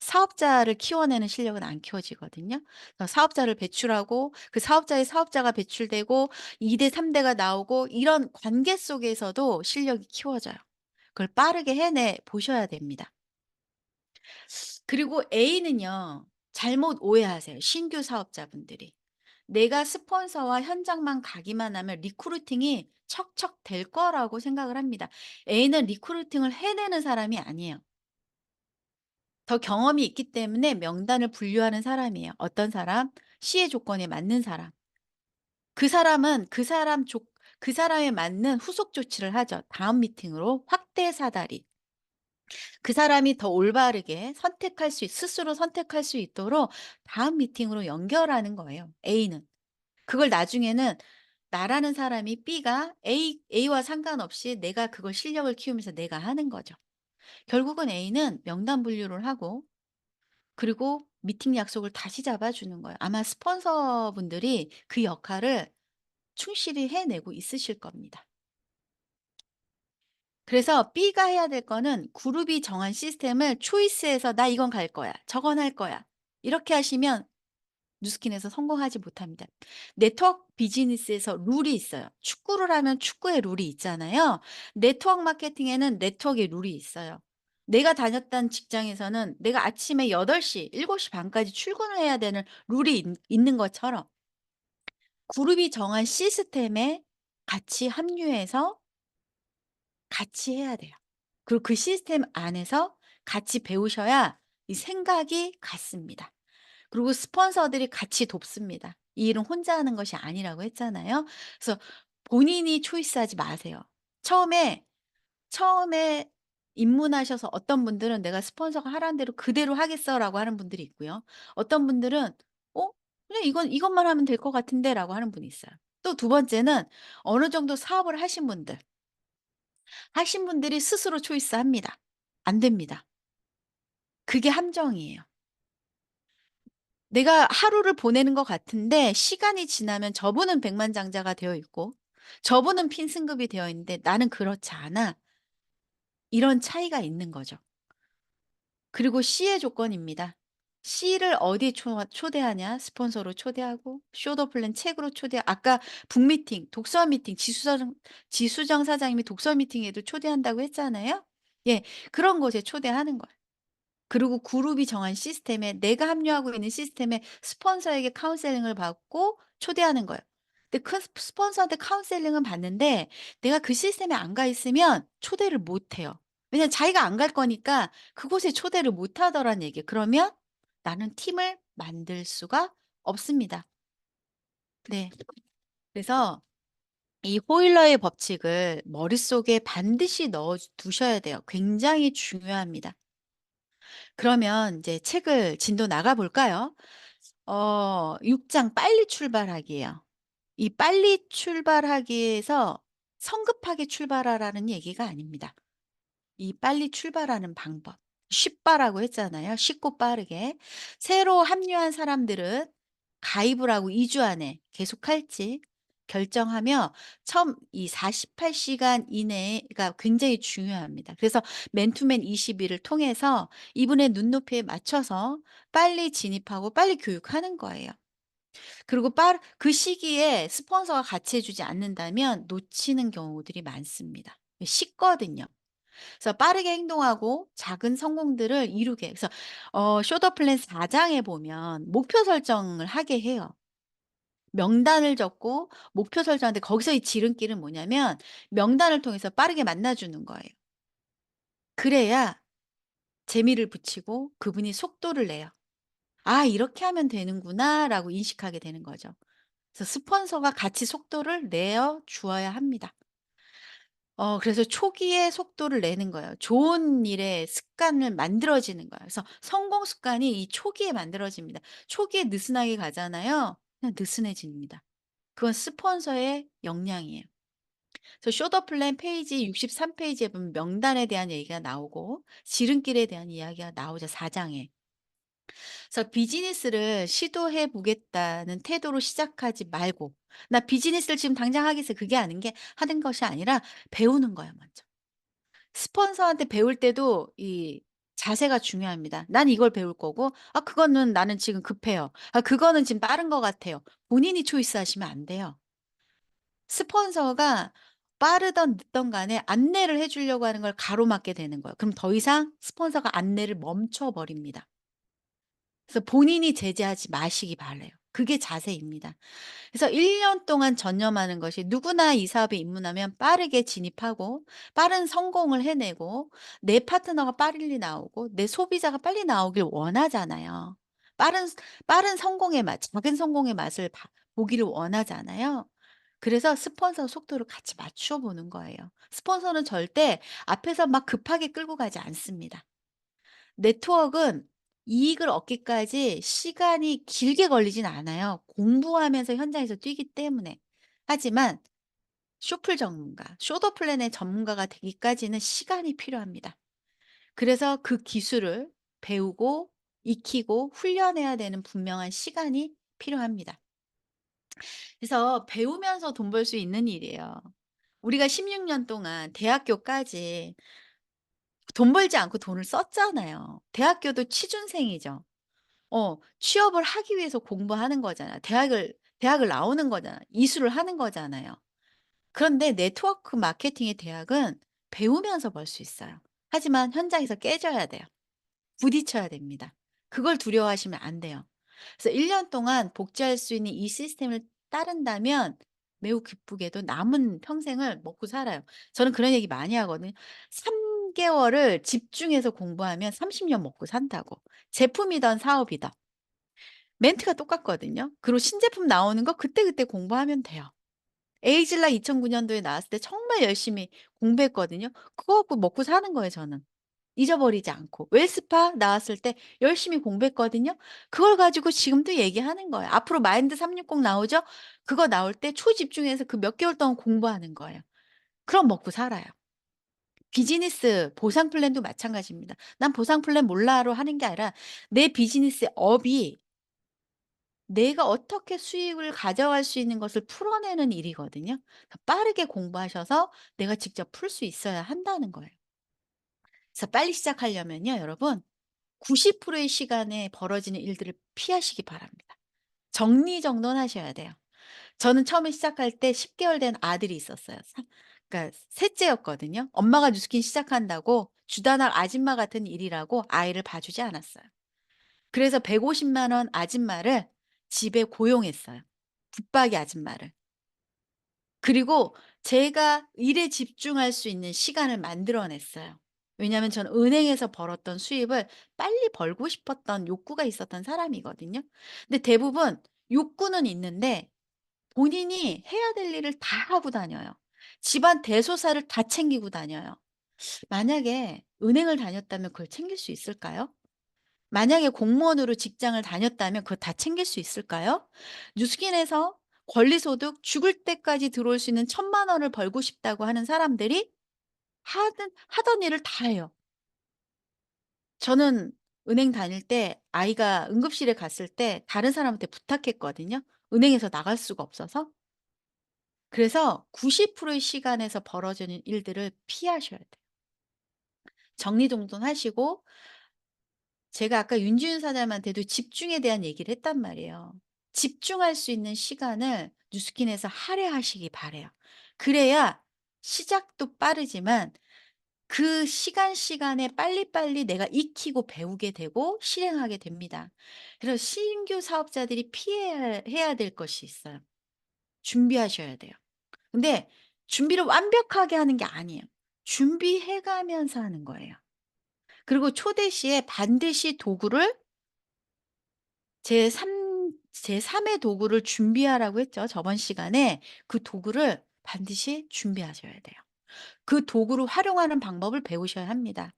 사업자를 키워내는 실력은 안 키워지거든요. 그래서 사업자를 배출하고 그 사업자의 사업자가 배출되고 2대 3 대가 나오고 이런 관계 속에서도 실력이 키워져요. 그걸 빠르게 해내 보셔야 됩니다. 그리고 A는요. 잘못 오해하세요, 신규 사업자분들이. 내가 스폰서와 현장만 가기만 하면 리크루팅이 척척 될 거라고 생각을 합니다. A는 리크루팅을 해내는 사람이 아니에요. 더 경험이 있기 때문에 명단을 분류하는 사람이에요. 어떤 사람? C의 조건에 맞는 사람. 그 사람에 맞는 후속 조치를 하죠. 다음 미팅으로 확대 사다리. 그 사람이 더 올바르게 스스로 선택할 수 있도록 다음 미팅으로 연결하는 거예요, A는. 그걸 나중에는 나라는 사람이 B가 A와 상관없이 내가 그걸 실력을 키우면서 내가 하는 거죠. 결국은 A는 명단 분류를 하고 그리고 미팅 약속을 다시 잡아주는 거예요. 아마 스폰서분들이 그 역할을 충실히 해내고 있으실 겁니다. 그래서 B가 해야 될 거는 그룹이 정한 시스템을 초이스해서 나 이건 갈 거야. 저건 할 거야. 이렇게 하시면 뉴스킨에서 성공하지 못합니다. 네트워크 비즈니스에서 룰이 있어요. 축구를 하면 축구의 룰이 있잖아요. 네트워크 마케팅에는 네트워크의 룰이 있어요. 내가 다녔던 직장에서는 내가 아침에 8시, 7시 반까지 출근을 해야 되는 룰이 있는 것처럼 그룹이 정한 시스템에 같이 합류해서 같이 해야 돼요. 그리고 그 시스템 안에서 같이 배우셔야 이 생각이 같습니다. 그리고 스폰서들이 같이 돕습니다. 이 일은 혼자 하는 것이 아니라고 했잖아요. 그래서 본인이 초이스하지 마세요. 처음에 입문하셔서 어떤 분들은 "내가 스폰서가 하라는 대로 그대로 하겠어."라고 하는 분들이 있고요. 어떤 분들은 그냥 이것만 하면 될 것 같은데."라고 하는 분이 있어요. 또 두 번째는 어느 정도 사업을 하신 분들이 스스로 초이스합니다. 안 됩니다. 그게 함정이에요. 내가 하루를 보내는 것 같은데 시간이 지나면 저분은 백만장자가 되어 있고 저분은 핀승급이 되어 있는데 나는 그렇지 않아. 이런 차이가 있는 거죠. 그리고 C의 조건입니다. C를 어디에 초대하냐? 스폰서로 초대하고 쇼더 플랜 책으로 아까 북미팅, 독서 미팅 지수정 사장님이 독서 미팅에도 초대한다고 했잖아요. 예. 그런 곳에 초대하는 거예요. 그리고 그룹이 정한 시스템에 내가 합류하고 있는 시스템에 스폰서에게 카운셀링을 받고 초대하는 거예요. 근데 그 스폰서한테 카운셀링은 받는데 내가 그 시스템에 안 가 있으면 초대를 못 해요. 왜냐면 자기가 안 갈 거니까 그곳에 초대를 못 하더란 얘기예요. 그러면 나는 팀을 만들 수가 없습니다. 네. 그래서 이 호일러의 법칙을 머릿속에 반드시 넣어 두셔야 돼요. 굉장히 중요합니다. 그러면 이제 책을 진도 나가 볼까요? 6장 빨리 출발하기예요. 이 빨리 출발하기에서 성급하게 출발하라는 얘기가 아닙니다. 이 빨리 출발하는 방법. 쉽바라고 했잖아요. 쉽고 빠르게. 새로 합류한 사람들은 가입을 하고 2주 안에 계속할지 결정하며 처음 이 48시간 이내가 굉장히 중요합니다. 그래서 맨투맨 20일을 통해서 이분의 눈높이에 맞춰서 빨리 진입하고 빨리 교육하는 거예요. 그리고 그 시기에 스폰서가 같이 해 주지 않는다면 놓치는 경우들이 많습니다. 쉽거든요. 그래서 빠르게 행동하고 작은 성공들을 이루게 그래서 쇼더 플랜 4 장에 보면 목표 설정을 하게 해요. 명단을 적고 목표 설정하는데 거기서 이 지름길은 뭐냐면 명단을 통해서 빠르게 만나 주는 거예요. 그래야 재미를 붙이고 그분이 속도를 내요. '아 이렇게 하면 되는구나.'라고 인식하게 되는 거죠. 그래서 스폰서가 같이 속도를 내어 주어야 합니다. 그래서 초기에 속도를 내는 거예요. 좋은 일의 습관을 만들어지는 거예요. 그래서 성공 습관이 이 초기에 만들어집니다. 초기에 느슨하게 가잖아요. 그냥 느슨해집니다. 그건 스폰서의 역량이에요. 그래서 쇼더 플랜 페이지 63 페이지에 보면 명단에 대한 얘기가 나오고 지름길에 대한 이야기가 나오죠, 4 장에. 그래서 비즈니스를 시도해 보겠다는 태도로 시작하지 말고 '나 비즈니스를 지금 당장 하겠어.' 그게 하는 것이 아니라 배우는 거예요, 먼저. 스폰서한테 배울 때도 이 자세가 중요합니다. "난 이걸 배울 거고 그거는 나는 지금 급해요. 그거는 지금 빠른 것 같아요." 본인이 초이스하시면 안 돼요. 스폰서가 빠르든 늦든 간에 안내를 해 주려고 하는 걸 가로막게 되는 거예요. 그럼 더 이상 스폰서가 안내를 멈춰 버립니다. 그래서 본인이 제재하지 마시기 바라요. 그게 자세입니다. 그래서 1년 동안 전념하는 것이 누구나 이 사업에 입문하면 빠르게 진입하고 빠른 성공을 해내고 내 파트너가 빨리 나오고 내 소비자가 빨리 나오길 원하잖아요. 빠른 빠른 성공의 맛, 작은 성공의 맛을 보기를 원하잖아요. 그래서 스폰서 속도를 같이 맞춰 보는 거예요. 스폰서는 절대 앞에서 막 급하게 끌고 가지 않습니다. 네트워크는 이익을 얻기까지 시간이 길게 걸리진 않아요. 공부하면서 현장에서 뛰기 때문에. 하지만 쇼플 전문가, 쇼더 플랜의 전문가가 되기까지는 시간이 필요합니다. 그래서 그 기술을 배우고 익히고 훈련해야 되는 분명한 시간이 필요합니다. 그래서 배우면서 돈 벌 수 있는 일이에요. 우리가 16년 동안 대학교까지 돈 벌지 않고 돈을 썼잖아요. 대학교도 취준생이죠. 취업을 하기 위해서 공부하는 거잖아. 대학을 나오는 거잖아. 이수를 하는 거잖아요. 그런데 네트워크 마케팅의 대학은 배우면서 벌 수 있어요. 하지만 현장에서 깨져야 돼요. 부딪혀야 됩니다. 그걸 두려워하시면 안 돼요. 그래서 1년 동안 복지할 수 있는 이 시스템을 따른다면 매우 기쁘게도 남은 평생을 먹고 살아요. 저는 그런 얘기 많이 하거든요. 3 개월을 집중해서 공부하면 30년 먹고 산다고. 제품이든 사업이든. 멘트가 똑같거든요. 그리고 신제품 나오는 거 그때그때 공부하면 돼요. 에이즐라 2009 년도에 나왔을 때 정말 열심히 공부했거든요. 그거 갖고 먹고 사는 거예요 저는. 잊어버리지 않고. 웰스파 나왔을 때 열심히 공부했거든요. 그걸 가지고 지금도 얘기하는 거예요. 앞으로 마인드 360 나오죠? 그거 나올 때 초집중해서 그 몇 개월 동안 공부하는 거예요. 그럼 먹고 살아요. 비즈니스 보상 플랜도 마찬가지입니다. "난 보상 플랜 몰라."로 하는 게 아니라 내 비즈니스의 업이 내가 어떻게 수익을 가져갈 수 있는 것을 풀어내는 일이거든요. 빠르게 공부하셔서 내가 직접 풀 수 있어야 한다는 거예요. 그래서 빨리 시작하려면요, 여러분 90%의 시간에 벌어지는 일들을 피하시기 바랍니다. 정리정돈하셔야 돼요. 저는 처음에 시작할 때 10 개월 된 아들이 있었어요. 그러니까 셋째였거든요. 엄마가 뉴스킨 시작한다고 주단학 아줌마 같은 일이라고 아이를 봐주지 않았어요. 그래서 150만 원 아줌마를 집에 고용했어요. 붙박이 아줌마를. 그리고 제가 일에 집중할 수 있는 시간을 만들어 냈어요. 왜냐하면 저는 은행에서 벌었던 수입을 빨리 벌고 싶었던 욕구가 있었던 사람이거든요. 근데 대부분 욕구는 있는데 본인이 해야 될 일을 다 하고 다녀요. 집안 대소사를 다 챙기고 다녀요. 만약에 은행을 다녔다면 그걸 챙길 수 있을까요? 만약에 공무원으로 직장을 다녔다면 그거 다 챙길 수 있을까요? 뉴스킨에서 권리소득 죽을 때까지 들어올 수 있는 1,000만 원을 벌고 싶다고 하는 사람들이 하던 일을 다 해요. 저는 은행 다닐 때 아이가 응급실에 갔을 때 다른 사람한테 부탁했거든요. 은행에서 나갈 수가 없어서. 그래서 90%의 시간에서 벌어지는 일들을 피하셔야 돼요. 정리정돈하시고 제가 아까 윤지윤 사장님한테도 집중에 대한 얘기를 했단 말이에요. 집중할 수 있는 시간을 뉴스킨에서 할애하시기 바래요. 그래야 시작도 빠르지만 그 시간에 빨리빨리 내가 익히고 배우게 되고 실행하게 됩니다. 그래서 신규 사업자들이 피해야 해야 될 것이 있어요. 준비하셔야 돼요. 근데 준비를 완벽하게 하는 게 아니에요. 준비해 가면서 하는 거예요. 그리고 초대 시에 반드시 도구를 제3의 도구를 준비하라고 했죠, 저번 시간에. 그 도구를 반드시 준비하셔야 돼요. 그 도구를 활용하는 방법을 배우셔야 합니다.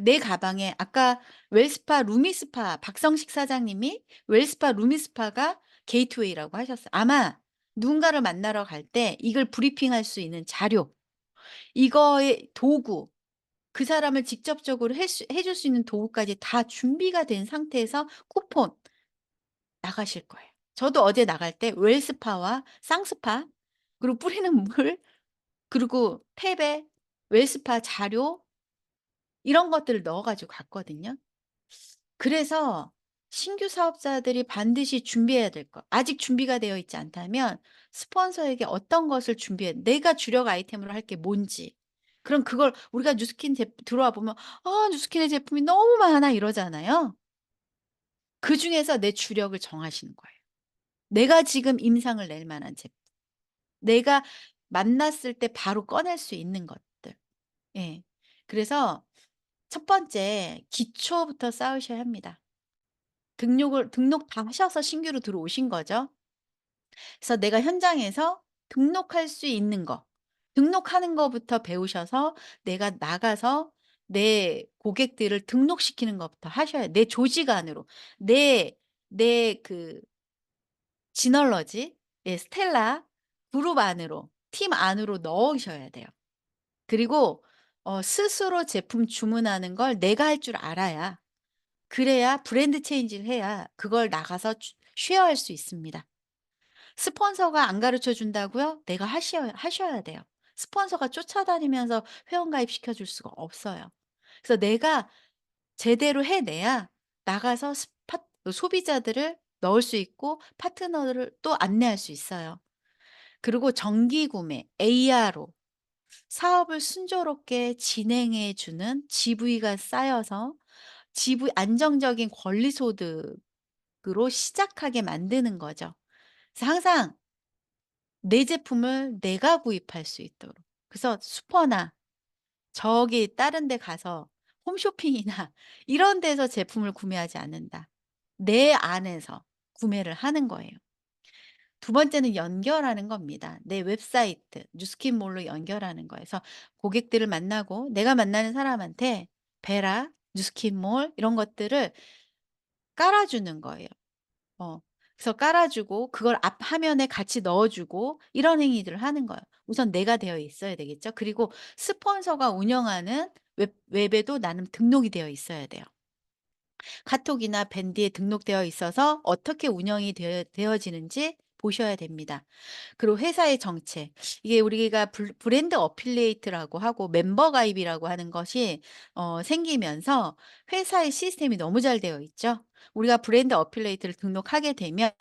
내 가방에 아까 웰스파 루미스파 박성식 사장님이 웰스파 루미스파가 게이트웨이라고 하셨어요. 아마 누군가를 만나러 갈 때 이걸 브리핑할 수 있는 자료, 이거의 도구, 그 사람을 직접적으로 해 줄 수 있는 도구까지 다 준비가 된 상태에서 쿠폰 나가실 거예요. 저도 어제 나갈 때 웰스파와 쌍스파 그리고 뿌리는 물 그리고 탭에 웰스파 자료 이런 것들을 넣어 가지고 갔거든요. 그래서 신규 사업자들이 반드시 준비해야 될 것. 아직 준비가 되어 있지 않다면 스폰서에게 어떤 것을 준비해 내가 주력 아이템으로 할 게 뭔지. 그럼 그걸 우리가 뉴스킨 들어와 보면 "아 뉴스킨의 제품이 너무 많아." 이러잖아요. 그중에서 내 주력을 정하시는 거예요. 내가 지금 임상을 낼 만한 제품. 내가 만났을 때 바로 꺼낼 수 있는 것들. 예. 그래서 첫 번째 기초부터 쌓으셔야 합니다. 등록 다 하셔서 신규로 들어오신 거죠. 그래서 내가 현장에서 등록할 수 있는 거, 등록하는 거부터 배우셔서 내가 나가서 내 고객들을 등록시키는 것부터 하셔야 내 조직 안으로 내 지널러지 스텔라 그룹 안으로 팀 안으로 넣으셔야 돼요. 그리고 스스로 제품 주문하는 걸 내가 할 줄 알아야 그래야 브랜드 체인지를 해야 그걸 나가서 쉐어할 수 있습니다. 스폰서가 안 가르쳐 준다고요? 내가 하셔야 돼요. 스폰서가 쫓아다니면서 회원가입 시켜줄 수가 없어요. 그래서 내가 제대로 해내야 나가서 소비자들을 넣을 수 있고 파트너를 또 안내할 수 있어요. 그리고 정기 구매, ARO 사업을 순조롭게 진행해 주는 GV가 쌓여서 안정적인 권리 소득으로 시작하게 만드는 거죠. 그래서 항상 내 제품을 내가 구입할 수 있도록. 그래서 슈퍼나 저기 다른 데 가서 홈쇼핑이나 이런 데서 제품을 구매하지 않는다. 내 안에서 구매를 하는 거예요. 두 번째는 연결하는 겁니다. 내 웹사이트, 뉴스킨몰로 연결하는 거예요. 그래서 고객들을 만나고 내가 만나는 사람한테 베라, 뉴스킨몰 이런 것들을 깔아 주는 거예요. 어. 그래서 깔아 주고 그걸 앞 화면에 같이 넣어 주고 이런 행위들을 하는 거예요. 우선 내가 되어 있어야 되겠죠. 그리고 스폰서가 운영하는 웹에도 나는 등록이 되어 있어야 돼요. 카톡이나 밴드에 등록되어 있어서 어떻게 운영이 되어지는지 보셔야 됩니다. 그리고 회사의 정책. 이게 우리가 브랜드 어필리에이트라고 하고 멤버 가입이라고 하는 것이 생기면서 회사의 시스템이 너무 잘 되어 있죠. 우리가 브랜드 어필리에이트를 등록하게 되면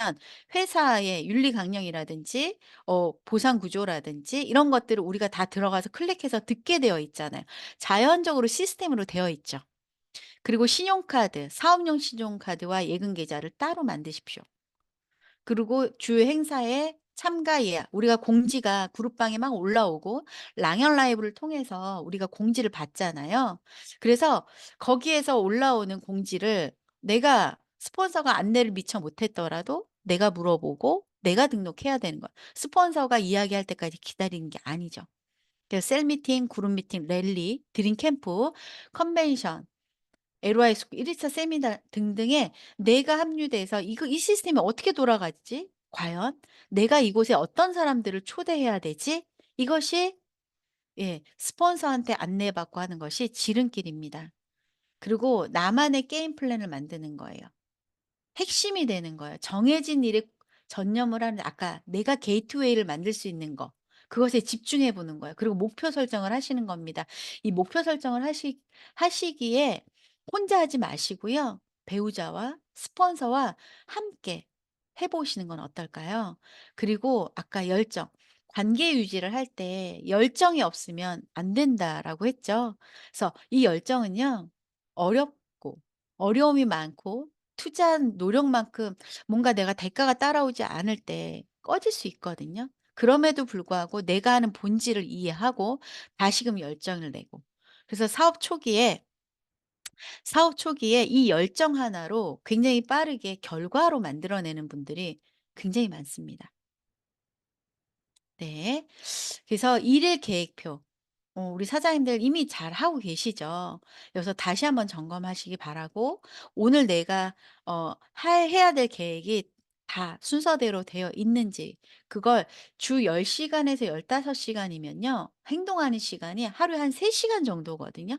회사의 윤리 강령이라든지 보상 구조라든지 이런 것들을 우리가 다 들어가서 클릭해서 듣게 되어 있잖아요. 자연적으로 시스템으로 되어 있죠. 그리고 신용카드, 사업용 신용카드와 예금 계좌를 따로 만드십시오. 그리고 주요 행사에 참가 예약, 우리가 공지가 그룹방에 막 올라오고 랑연 라이브를 통해서 우리가 공지를 받잖아요. 그래서 거기에서 올라오는 공지를 내가 스폰서가 안내를 미처 못했더라도 내가 물어보고 내가 등록해야 되는 거야. 스폰서가 이야기할 때까지 기다리는 게 아니죠. 그래서 셀 미팅, 그룹 미팅, 랠리, 드림 캠프, 컨벤션, LY 스쿨 1 일차 세미나 등등에 내가 합류돼서 이거 이 시스템이 어떻게 돌아가지? 과연 내가 이곳에 어떤 사람들을 초대해야 되지? 이것이 스폰서한테 안내받고 하는 것이 지름길입니다. 그리고 나만의 게임 플랜을 만드는 거예요. 핵심이 되는 거예요. 정해진 일에 전념을 하는 아까 내가 게이트웨이를 만들 수 있는 거 그것에 집중해 보는 거예요. 그리고 목표 설정을 하시는 겁니다. 이 목표 설정을 하시기에 혼자 하지 마시고요. 배우자와 스폰서와 함께 해 보시는 건 어떨까요? 그리고 아까 열정, 관계 유지를 할 때 "열정이 없으면 안 된다."라고 했죠. 그래서 이 열정은요. 어렵고 어려움이 많고 투자한 노력만큼 뭔가 내가 대가가 따라오지 않을 때 꺼질 수 있거든요. 그럼에도 불구하고 내가 하는 본질을 이해하고 다시금 열정을 내고. 그래서 사업 초기에 이 열정 하나로 굉장히 빠르게 결과로 만들어내는 분들이 굉장히 많습니다. 네. 그래서 일일 계획표. 우리 사장님들 이미 잘하고 계시죠. 그래서 다시 한번 점검하시기 바라고 오늘 내가 해야 될 계획이 다 순서대로 되어 있는지 그걸 주 10시간 시간에서 15시간 시간이면요. 행동하는 시간이 하루에 한 3시간 시간 정도거든요.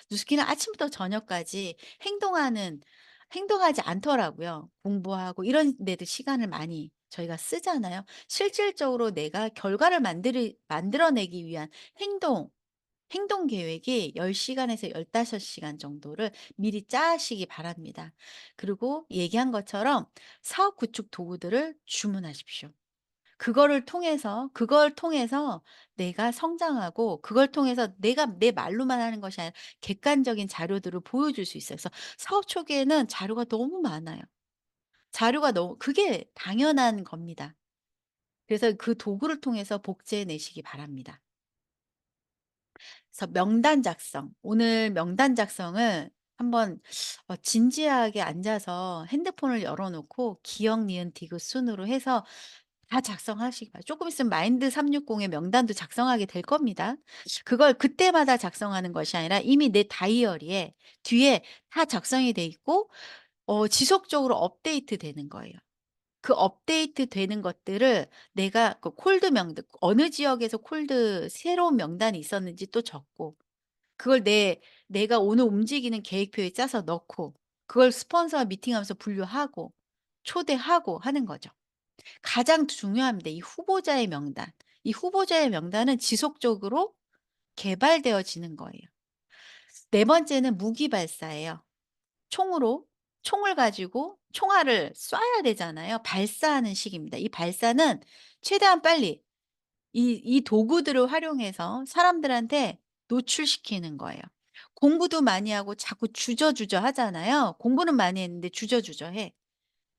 누수키는 아침부터 저녁까지 행동하지 않더라고요. 공부하고 이런 데도 시간을 많이 저희가 쓰잖아요. 실질적으로 내가 결과를 만들어내기 위한 행동 행동 계획이 10시간 시간에서 15시간 시간 정도를 미리 짜시기 바랍니다. 그리고 얘기한 것처럼 사업 구축 도구들을 주문하십시오. 그걸 통해서 내가 성장하고 그걸 통해서 내가 내 말로만 하는 것이 아니라 객관적인 자료들을 보여줄 수 있어요. 그래서 사업 초기에는 자료가 너무 많아요. 자료가 너무 그게 당연한 겁니다. 그래서 그 도구를 통해서 복제해 내시기 바랍니다. 그래서 명단 작성. 오늘 명단 작성을 한번 진지하게 앉아서 핸드폰을 열어 놓고 기억, 니은, 디귿, 순으로 해서 다 작성하시기 바라요. 쪼끔 있으면 마인드 360의 명단도 작성하게 될 겁니다. 그걸 그때마다 작성하는 것이 아니라 이미 내 다이어리에 뒤에 다 작성이 돼 있고 지속적으로 업데이트 되는 거예요. 그 업데이트 되는 것들을 내가 그 콜드 명단 어느 지역에서 콜드 새로운 명단이 있었는지 또 적고 그걸 내가 오늘 움직이는 계획표에 짜서 넣고 그걸 스폰서와 미팅하면서 분류하고 초대하고 하는 거죠. 가장 중요합니다. 이 후보자의 명단. 이 후보자의 명단은 지속적으로 개발되어지는 거예요. 네 번째는 무기 발사예요. 총을 가지고 총알을 쏴야 되잖아요. 발사하는 식입니다. 이 발사는 최대한 빨리 이 도구들을 활용해서 사람들한테 노출시키는 거예요. 공부도 많이 하고 자꾸 주저주저 하잖아요. 공부는 많이 했는데 주저주저 해.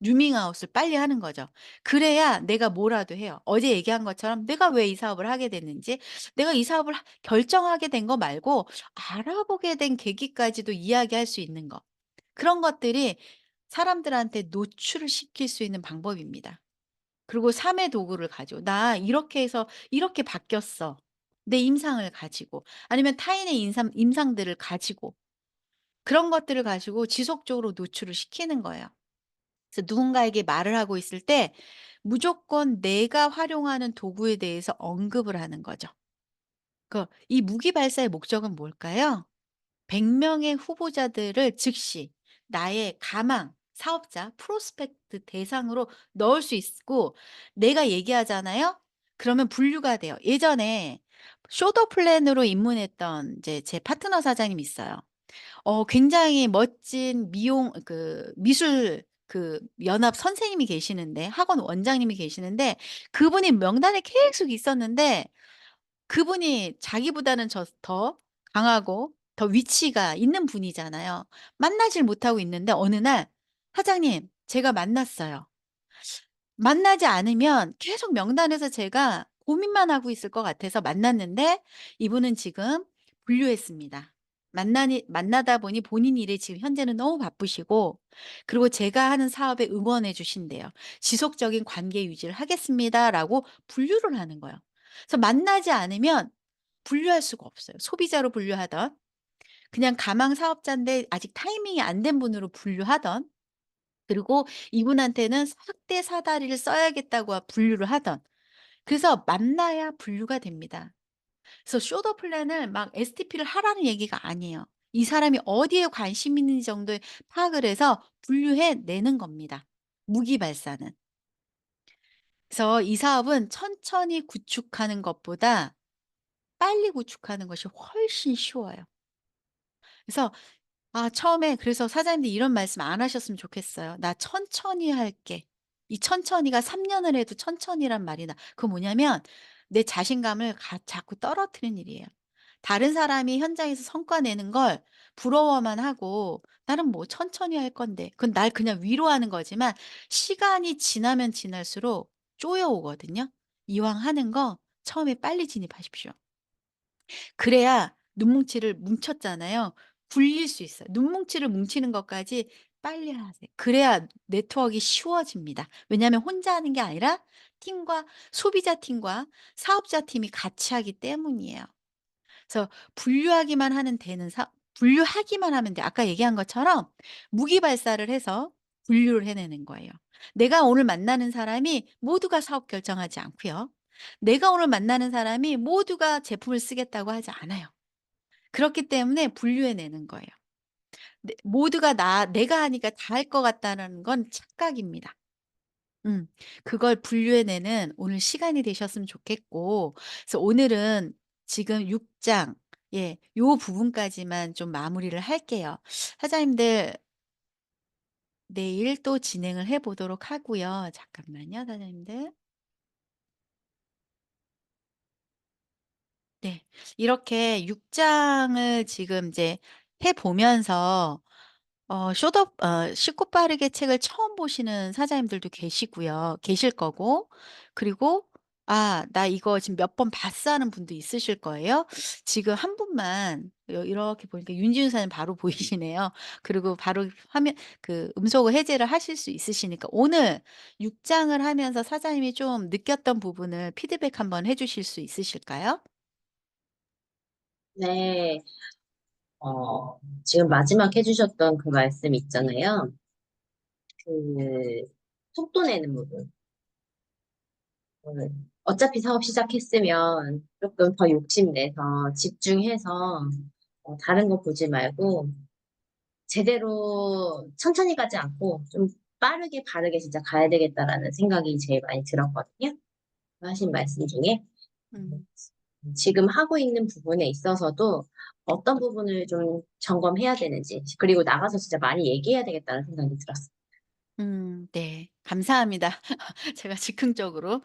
루밍아웃을 빨리 하는 거죠. 그래야 내가 뭐라도 해요. 어제 얘기한 것처럼 내가 왜 이 사업을 하게 됐는지, 내가 이 사업을 결정하게 된 거 말고 알아보게 된 계기까지도 이야기할 수 있는 거. 그런 것들이 사람들한테 노출을 시킬 수 있는 방법입니다. 그리고 삶의 도구를 가지고 "나 이렇게 해서 이렇게 바뀌었어." 내 임상을 가지고 아니면 타인의 임상들을 가지고 그런 것들을 가지고 지속적으로 노출을 시키는 거예요. 그래서 누군가에게 말을 하고 있을 때 무조건 내가 활용하는 도구에 대해서 언급을 하는 거죠. 이 무기 발사의 목적은 뭘까요? 100 명의 후보자들을 즉시 나의 가망, 사업자, 프로스펙트 대상으로 넣을 수 있고 내가 얘기하잖아요. 그러면 분류가 돼요. 예전에 쇼더 플랜으로 입문했던 이제 제 파트너 사장님이 있어요. 굉장히 멋진 미술 연합 선생님이 계시는데 학원 원장님이 계시는데 그분이 명단에 계속 있었는데 그분이 자기보다는 더 강하고 더 위치가 있는 분이잖아요. 만나질 못하고 있는데 어느 날 "사장님 제가 만났어요." 만나지 않으면 계속 명단에서 제가 고민만 하고 있을 것 같아서 만났는데 이분은 지금 분류했습니다. 만나다 보니 본인 일에 지금 현재는 너무 바쁘시고 그리고 제가 하는 사업에 응원해 주신대요. "지속적인 관계 유지를 하겠습니다."라고 분류를 하는 거예요. 그래서 만나지 않으면 분류할 수가 없어요. 소비자로 분류하든 그냥 가망 사업자인데 아직 타이밍이 안 된 분으로 분류하든 그리고 이분한테는 삭대 사다리를 써야겠다고 분류를 하든 그래서 만나야 분류가 됩니다. 그래서 쇼더 플랜을 막 STP를 하라는 얘기가 아니에요. 이 사람이 어디에 관심 있는지 정도의 파악을 해서 분류해 내는 겁니다. 무기발사는. 그래서 이 사업은 천천히 구축하는 것보다 빨리 구축하는 것이 훨씬 쉬워요. 그래서 처음에 그래서 사장님들이 이런 말씀 안 하셨으면 좋겠어요. "나 천천히 할게." 이 천천히가 3 년을 해도 천천히란 말이 그거 뭐냐면 내 자신감을 자꾸 떨어뜨리는 일이에요. 다른 사람이 현장에서 성과 내는 걸 부러워만 하고 '나는 뭐 천천히 할 건데.' 그건 날 그냥 위로하는 거지만 시간이 지나면 지날수록 쪼여오거든요. 이왕 하는 거 처음에 빨리 진입하십시오. 그래야 눈뭉치를 뭉쳤잖아요. 굴릴 수 있어요. 눈뭉치를 뭉치는 것까지 빨리 하세요. 그래야 네트워크가 쉬워집니다. 왜냐하면 혼자 하는 게 아니라 팀과 소비자 팀과 사업자 팀이 같이 하기 때문이에요. 그래서 분류하기만 하면 돼. 아까 얘기한 것처럼 무기발사를 해서 분류를 해내는 거예요. 내가 오늘 만나는 사람이 모두가 사업 결정하지 않고요. 내가 오늘 만나는 사람이 모두가 제품을 쓰겠다고 하지 않아요. 그렇기 때문에 분류해 내는 거예요. 모두가 내가 하니까 다 할 것 같다는 건 착각입니다. 음. 그걸 분류해 내는 오늘 시간이 되셨으면 좋겠고 그래서 오늘은 지금 6 장 요 부분까지만 좀 마무리를 할게요. 사장님들 내일 또 진행을 해 보도록 하고요. 잠깐만요, 사장님들. 네. 이렇게 6 장을 지금 이제 해 보면서 쉽고 빠르게 책을 처음 보시는 사장님들도 계실 거고 그리고 '아 나 이거 지금 몇 번 봤어.' 하는 분도 있으실 거예요. 지금 한 분만 이렇게 보니까 윤지윤 사장님 바로 보이시네요. 그리고 바로 화면 음소거 해제를 하실 수 있으시니까 오늘 6 장을 하면서 사장님이 좀 느꼈던 부분을 피드백 한번 해 주실 수 있으실까요? 네. 지금 마지막 해 주셨던 그 말씀 있잖아요. 그 속도 내는 부분. 어차피 사업 시작했으면 조금 더 욕심내서 집중해서 다른 거 보지 말고 제대로 천천히 가지 않고 좀 빠르게 바르게 진짜 가야 되겠다라는 생각이 제일 많이 들었거든요. 하신 말씀 중에. 음. 지금 하고 있는 부분에 있어서도 어떤 부분을 좀 점검해야 되는지, 그리고 나가서 진짜 많이 얘기해야 되겠다는 생각이 들었어요. 네. 감사합니다. 제가 즉흥적으로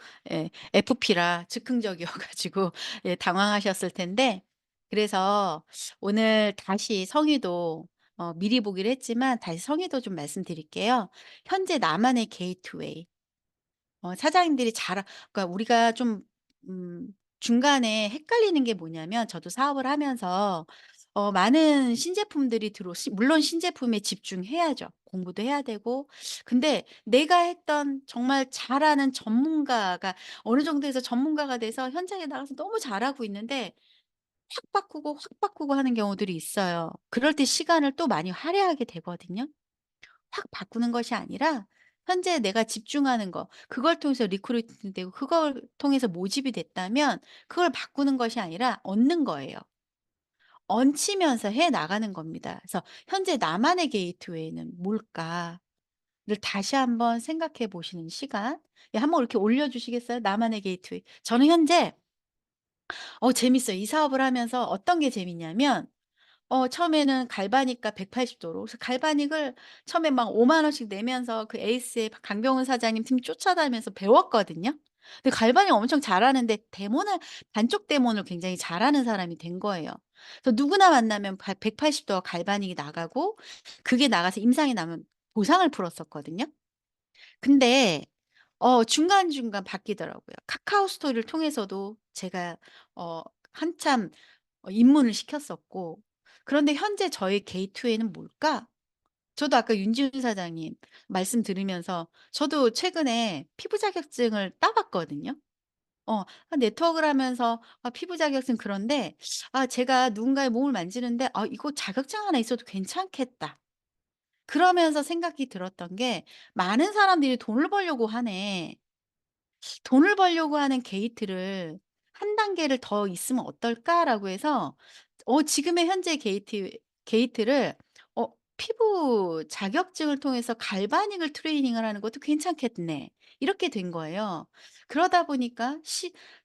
FP라 즉흥적이어 가지고 당황하셨을 텐데 그래서 오늘 다시 성의도 미리 보기로 했지만 다시 성의도 좀 말씀드릴게요. 현재 나만의 게이트웨이 사장님들이 그러니까 우리가 좀 음 중간에 헷갈리는 게 뭐냐면 저도 사업을 하면서 많은 신제품들이 물론 신제품에 집중해야죠. 공부도 해야 되고. 근데 내가 했던 정말 잘하는 전문가가 어느 정도에서 전문가가 돼서 현장에 나가서 너무 잘하고 있는데 확 바꾸고 하는 경우들이 있어요. 그럴 때 시간을 또 많이 할애하게 되거든요. 확 바꾸는 것이 아니라 현재 내가 집중하는 거 그걸 통해서 리크루팅 되고 그걸 통해서 모집이 됐다면 그걸 바꾸는 것이 아니라 얻는 거예요. 얹히면서 해 나가는 겁니다. 그래서 '현재 나만의 게이트웨이는 뭘까?' 다시 한번 생각해 보시는 시간. 예, 한번 이렇게 올려주시겠어요? 나만의 게이트웨이. 저는 현재 재밌어요. 이 사업을 하면서 어떤 게 재밌냐면 처음에는 갈바닉가 180도로 그래서 갈바닉을 처음에 막 5만 원씩 내면서 그 에이스의 강병훈 사장님 팀 쫓아다니면서 배웠거든요. 근데 갈바닉 엄청 잘하는데 데모는 반쪽 데모를 굉장히 잘하는 사람이 된 거예요. 그래서 누구나 만나면 180도 갈바닉이 나가고 그게 나가서 임상이 나면 보상을 풀었었거든요. 근데 중간중간 바뀌더라고요. 카카오 스토리를 통해서도 제가 어 한참 입문을 시켰었고 그런데 현재 저의 게이트웨이는 뭘까? 저도 아까 윤지훈 사장님 말씀 들으면서 저도 최근에 피부 자격증을 따 봤거든요. 네트워크를 하면서 피부 자격증 그런데 제가 누군가의 몸을 만지는데 '아 이거 자격증 하나 있어도 괜찮겠다.' 그러면서 생각이 들었던 게 '많은 사람들이 돈을 벌려고 하네. 돈을 벌려고 하는 게이트를 한 단계를 더 있으면 어떨까?'라고 해서 지금의 현재 게이트를 '피부 자격증을 통해서 갈바닉을 트레이닝을 하는 것도 괜찮겠네.' 이렇게 된 거예요. 그러다 보니까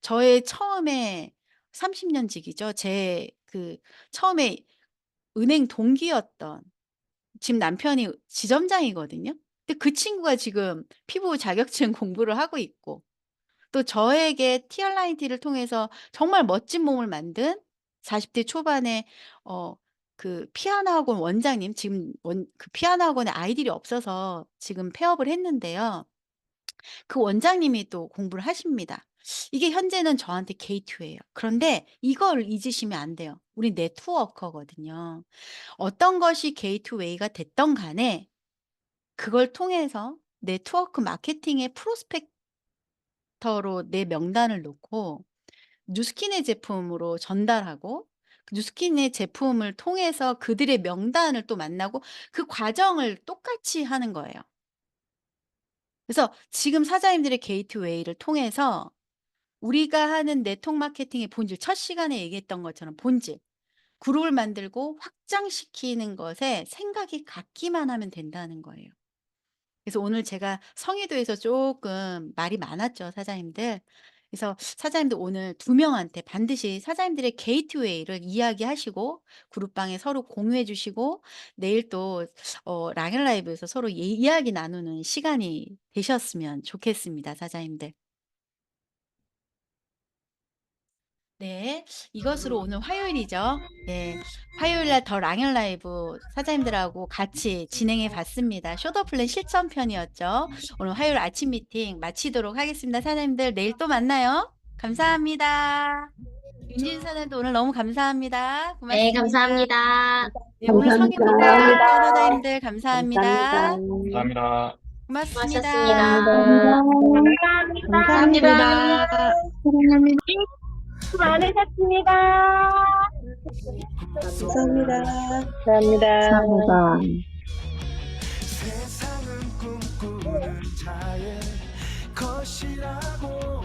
저의 처음에 30년 지기죠. 제 처음에 은행 동기였던 지금 남편이 지점장이거든요. 근데 그 친구가 지금 피부 자격증 공부를 하고 있고 또 저에게 티알라인티를 통해서 정말 멋진 몸을 만든 40대 초반에 피아노 학원 원장님 지금 피아노 학원에 아이들이 없어서 지금 폐업을 했는데요. 그 원장님이 또 공부를 하십니다. 이게 현재는 저한테 게이트웨이예요. 그런데 이걸 잊으시면 안 돼요. 우리 네트워커거든요. 어떤 것이 게이트웨이가 됐든 간에 그걸 통해서 네트워크 마케팅의 프로스펙터로 내 명단을 놓고 뉴스킨의 제품으로 전달하고 그 뉴스킨의 제품을 통해서 그들의 명단을 또 만나고 그 과정을 똑같이 하는 거예요. 그래서 지금 사장님들의 게이트웨이를 통해서 우리가 하는 네트워크 마케팅의 본질, 첫 시간에 얘기했던 것처럼 본질, 그룹을 만들고 확장시키는 것에 생각이 같기만 하면 된다는 거예요. 그래서 오늘 제가 성의도에서 조금 말이 많았죠, 사장님들. 그래서 사장님들 오늘 두 명한테 반드시 사장님들의 게이트웨이를 이야기하시고 그룹방에 서로 공유해 주시고 내일 또 랑엘 라이브에서 서로 이야기 나누는 시간이 되셨으면 좋겠습니다, 사장님들. 네. 이것으로 오늘 화요일이죠. 네. 화요일 날 더 랑엘 라이브 사장님들하고 같이 진행해 봤습니다. 쇼더 플랜 실전편이었죠. 오늘 화요일 아침 미팅 마치도록 하겠습니다. 사장님들 내일 또 만나요. 감사합니다. 윤진 사장님도 오늘 너무 감사합니다. 네, 고맙습니다. 감사합니다. 네, 오늘 성의도 감사합니다. 배웠던 사장님들 감사합니다. 감사합니다. 고맙습니다. 고맙습니다. 감사합니다. 수고 많으셨습니다. 감사합니다. 감사합니다. 세상은 꿈꾸는 자의 것이라고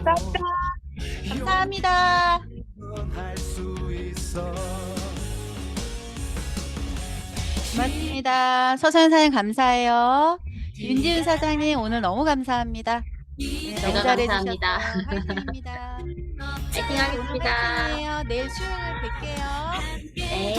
감사합니다. 할수 있어. 고맙습니다. 서서연 사장님 감사해요. 윤지은 사장님 오늘 너무 감사합니다. 네, 너무 제가 잘해주셨어요. 감사합니다. 화이팅입니다. 파이팅 하겠습니다. 화이팅이에요. 내일 수요일 뵐게요. 네.